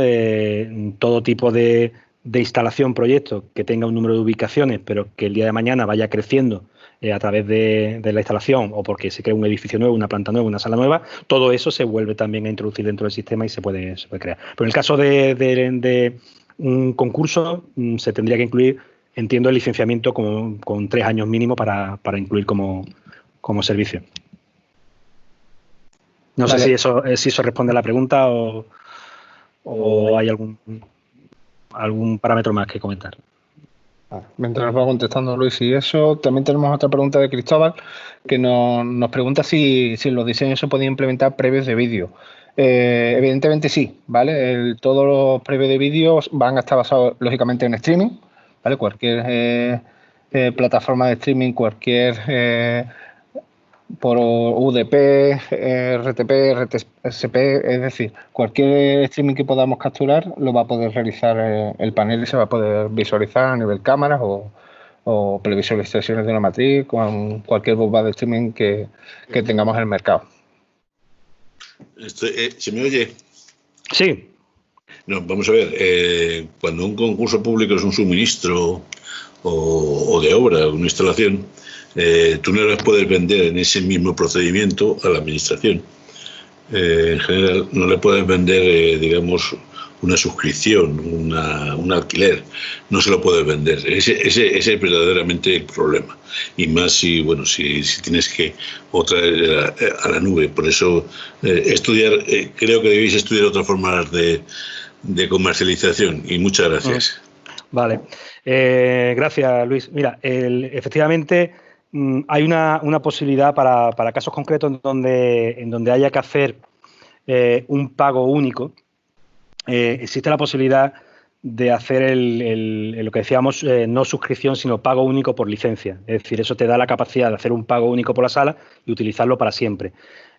S1: todo tipo de instalación, proyecto que tenga un número de ubicaciones, pero que el día de mañana vaya creciendo a través de la instalación o porque se crea un edificio nuevo, una planta nueva, una sala nueva, todo eso se vuelve también a introducir dentro del sistema y se puede crear. Pero en el caso de un concurso, se tendría que incluir, entiendo, el licenciamiento con 3 años mínimo para incluir como servicio. No sé si eso responde a la pregunta o hay algún parámetro más que comentar.
S2: Mientras nos va contestando Luis y eso, también tenemos otra pregunta de Cristóbal que nos pregunta si los diseños se podían implementar previos de vídeo. Evidentemente sí, ¿vale? Todos los previos de vídeo van a estar basados lógicamente en streaming, ¿vale? Cualquier plataforma de streaming, por UDP, RTP, RTSP, es decir, cualquier streaming que podamos capturar lo va a poder realizar el panel y se va a poder visualizar a nivel cámaras o previsualizaciones de una matriz con cualquier bomba de streaming que tengamos en el mercado.
S4: ¿Se me oye?
S1: Sí.
S4: No, vamos a ver, cuando un concurso público es un suministro o de obra, una instalación, tú no las puedes vender en ese mismo procedimiento a la administración. En general, no le puedes vender, digamos, una suscripción, un alquiler. No se lo puedes vender. Ese es verdaderamente el problema. Y más si tienes que traer a la nube. Por eso, creo que debéis estudiar otras formas de comercialización. Y muchas gracias.
S1: Vale. Gracias, Luis. Mira, efectivamente, hay una posibilidad para casos concretos en donde haya que hacer un pago único. Existe la posibilidad de hacer lo que decíamos, no suscripción, sino pago único por licencia. Es decir, eso te da la capacidad de hacer un pago único por la sala y utilizarlo para siempre.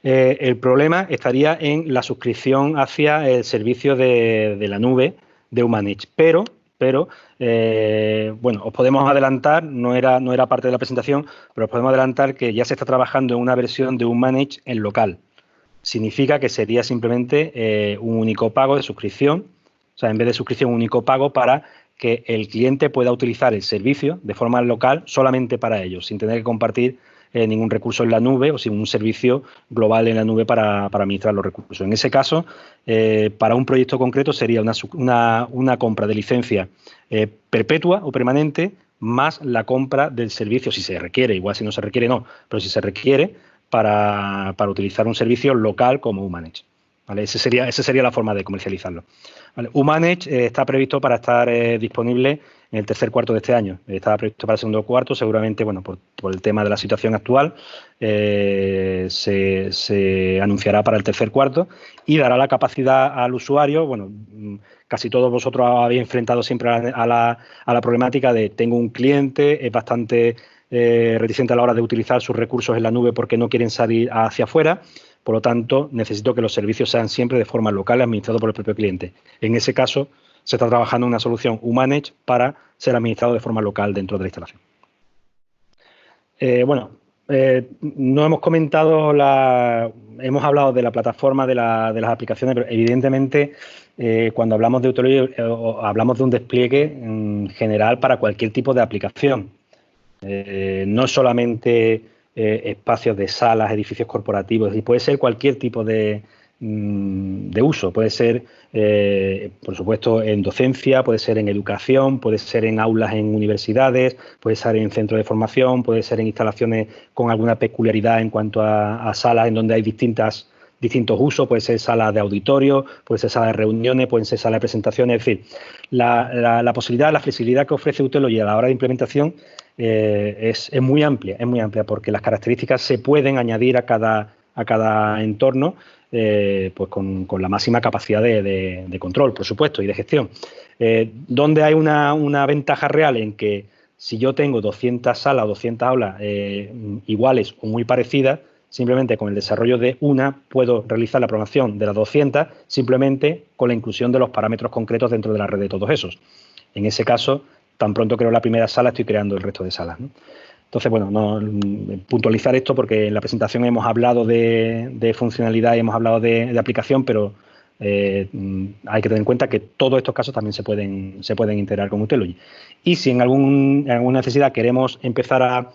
S1: El problema estaría en la suscripción hacia el servicio de la nube de Umanage. Pero os podemos adelantar, no era parte de la presentación, pero os podemos adelantar que ya se está trabajando en una versión de Umanage en local. Significa que sería simplemente un único pago de suscripción, o sea, en vez de suscripción, un único pago para que el cliente pueda utilizar el servicio de forma local solamente para ellos, sin tener que compartir ningún recurso en la nube o sin un servicio global en la nube para administrar los recursos. En ese caso, para un proyecto concreto sería una compra de licencia perpetua o permanente más la compra del servicio, si se requiere, igual si no se requiere no, pero si se requiere, para utilizar un servicio local como Umanage, ¿vale? Esa sería la forma de comercializarlo, ¿vale? Umanage está previsto para estar disponible en el tercer cuarto de este año. Estaba previsto para el segundo cuarto, seguramente, por el tema de la situación actual, se anunciará para el tercer cuarto y dará la capacidad al usuario. Casi todos vosotros habéis enfrentado siempre a la problemática de tengo un cliente, es bastante reticente a la hora de utilizar sus recursos en la nube porque no quieren salir hacia afuera. Por lo tanto, necesito que los servicios sean siempre de forma local, administrados por el propio cliente. En ese caso, se está trabajando en una solución Umanage para ser administrado de forma local dentro de la instalación. No hemos comentado hemos hablado de la plataforma de las aplicaciones, pero evidentemente cuando hablamos de Autoliv hablamos de un despliegue en general para cualquier tipo de aplicación. No solamente espacios de salas, edificios corporativos, y puede ser cualquier tipo de de uso. Puede ser, por supuesto, en docencia, puede ser en educación, puede ser en aulas en universidades, puede ser en centros de formación, puede ser en instalaciones con alguna peculiaridad en cuanto a salas en donde hay distintos usos, puede ser salas de auditorio, puede ser salas de reuniones, pueden ser salas de presentaciones, es decir, la posibilidad, la flexibilidad que ofrece Utelogy a la hora de implementación es muy amplia, porque las características se pueden añadir a cada entorno pues con la máxima capacidad de control, por supuesto, y de gestión. ¿Dónde hay una ventaja real? En que si yo tengo 200 salas o 200 aulas iguales o muy parecidas, simplemente con el desarrollo de una puedo realizar la programación de las 200 simplemente con la inclusión de los parámetros concretos dentro de la red de todos esos. En ese caso, tan pronto creo la primera sala, estoy creando el resto de salas, ¿no? Entonces, bueno, puntualizar esto porque en la presentación hemos hablado de funcionalidad y hemos hablado de aplicación, pero hay que tener en cuenta que todos estos casos también se pueden integrar con Utelogy. Y si en alguna necesidad queremos empezar a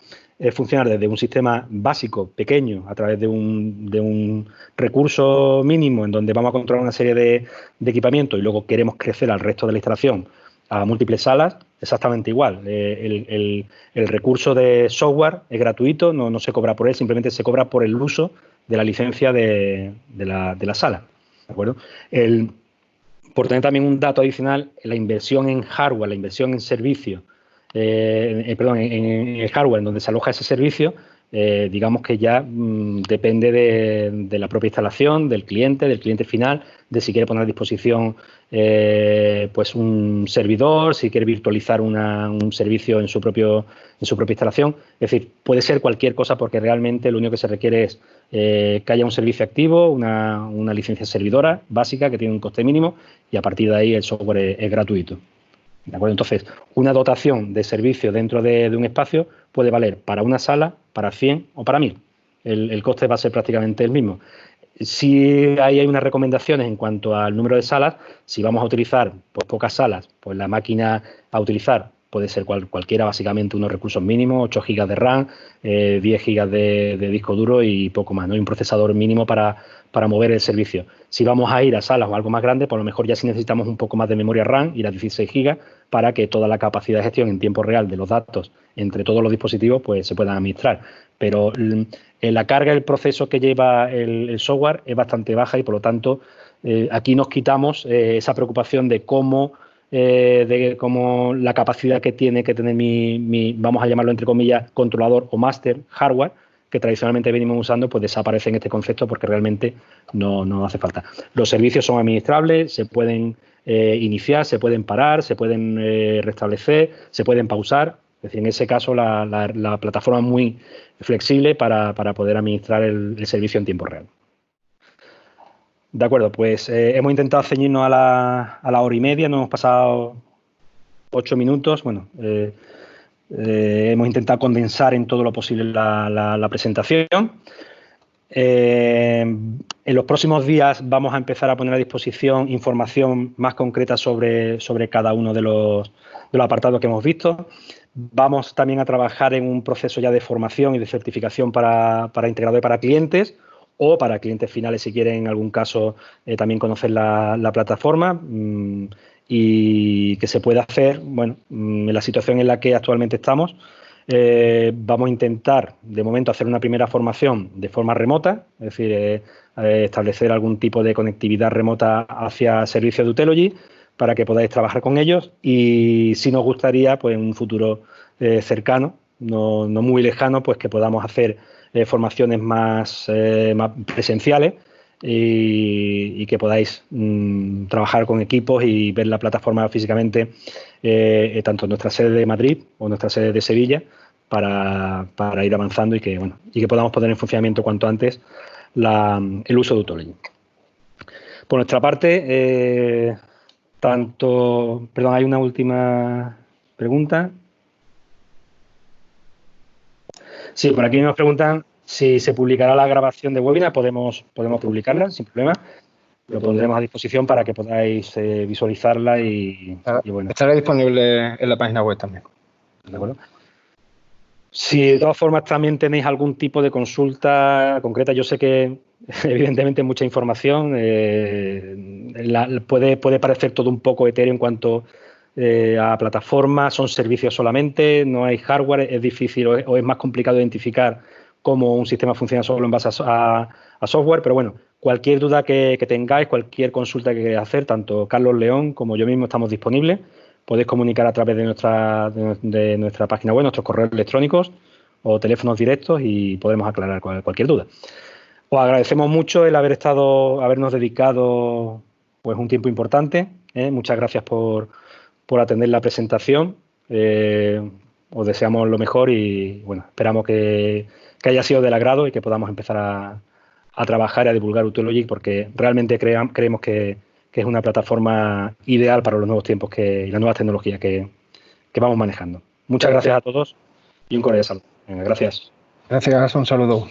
S1: funcionar desde un sistema básico, pequeño, a través de un recurso mínimo en donde vamos a controlar una serie de equipamientos y luego queremos crecer al resto de la instalación a múltiples salas, exactamente igual. El recurso de software es gratuito, no se cobra por él, simplemente se cobra por el uso de la licencia de la sala. ¿De acuerdo? Por tener también un dato adicional, la inversión en hardware, la inversión en servicio, en el hardware en donde se aloja ese servicio, digamos que ya depende de la propia instalación, del cliente final, de si quiere poner a disposición pues un servidor, si quiere virtualizar un servicio en su propia instalación. Es decir, puede ser cualquier cosa porque realmente lo único que se requiere es que haya un servicio activo, una licencia servidora básica que tiene un coste mínimo y a partir de ahí el software es gratuito. ¿De acuerdo? Entonces, una dotación de servicio dentro de un espacio puede valer para una sala, para 100 o para 1000. El coste va a ser prácticamente el mismo. Sí hay unas recomendaciones en cuanto al número de salas. Si vamos a utilizar pues, pocas salas, pues la máquina a utilizar puede ser cualquiera, básicamente unos recursos mínimos, 8 GB de RAM, 10 GB de disco duro y poco más, ¿no? Y un procesador mínimo para mover el servicio. Si vamos a ir a salas o algo más grande, por lo mejor ya sí necesitamos un poco más de memoria RAM, ir a 16 GB, para que toda la capacidad de gestión en tiempo real de los datos entre todos los dispositivos pues se puedan administrar. Pero la carga del proceso que lleva el software es bastante baja y, por lo tanto, aquí nos quitamos esa preocupación de cómo la capacidad que tiene que tener mi, vamos a llamarlo entre comillas, controlador o máster hardware, que tradicionalmente venimos usando, pues desaparece en este concepto porque realmente no hace falta. Los servicios son administrables, se pueden iniciar, se pueden parar, se pueden restablecer, se pueden pausar. Es decir, en ese caso la plataforma es muy flexible para poder administrar el servicio en tiempo real. De acuerdo, pues hemos intentado ceñirnos a la hora y media, nos hemos pasado 8 minutos. Bueno, hemos intentado condensar en todo lo posible la presentación. En los próximos días vamos a empezar a poner a disposición información más concreta sobre cada uno de los apartados que hemos visto. Vamos también a trabajar en un proceso ya de formación y de certificación para integradores y para clientes, o para clientes finales si quieren en algún caso también conocer la plataforma, y que se pueda hacer, bueno, en la situación en la que actualmente estamos. Vamos a intentar de momento hacer una primera formación de forma remota, es decir, establecer algún tipo de conectividad remota hacia servicios de Utelogy para que podáis trabajar con ellos, y si nos gustaría, pues en un futuro cercano, no muy lejano, pues que podamos hacer formaciones más presenciales y que podáis trabajar con equipos y ver la plataforma físicamente, tanto en nuestra sede de Madrid o nuestra sede de Sevilla, para ir avanzando y que podamos poner en funcionamiento cuanto antes el uso de Utelogy. Por nuestra parte, hay una última pregunta. Sí, por aquí nos preguntan si se publicará la grabación de webinar. Podemos publicarla sin problema. Lo pondremos a disposición para que podáis visualizarla y bueno.
S2: Estará disponible en la página web también.
S1: ¿De acuerdo? Si de todas formas también tenéis algún tipo de consulta concreta, yo sé que evidentemente mucha información, puede parecer todo un poco etéreo en cuanto a plataformas, son servicios solamente, no hay hardware, es difícil o es más complicado identificar cómo un sistema funciona solo en base a software, pero bueno, cualquier duda que tengáis, cualquier consulta que queráis hacer, tanto Carlos León como yo mismo estamos disponibles. Podéis comunicar a través de nuestra página web, nuestros correos electrónicos o teléfonos directos y podremos aclarar cualquier duda. Os agradecemos mucho el habernos dedicado pues un tiempo importante. Muchas gracias por atender la presentación. Os deseamos lo mejor y bueno, esperamos que haya sido del agrado y que podamos empezar a trabajar y a divulgar Uteologic, porque realmente creemos que es una plataforma ideal para los nuevos tiempos y las nuevas tecnologías que vamos manejando. Muchas gracias a todos y un cordial saludo. Venga, gracias.
S2: Gracias, un saludo.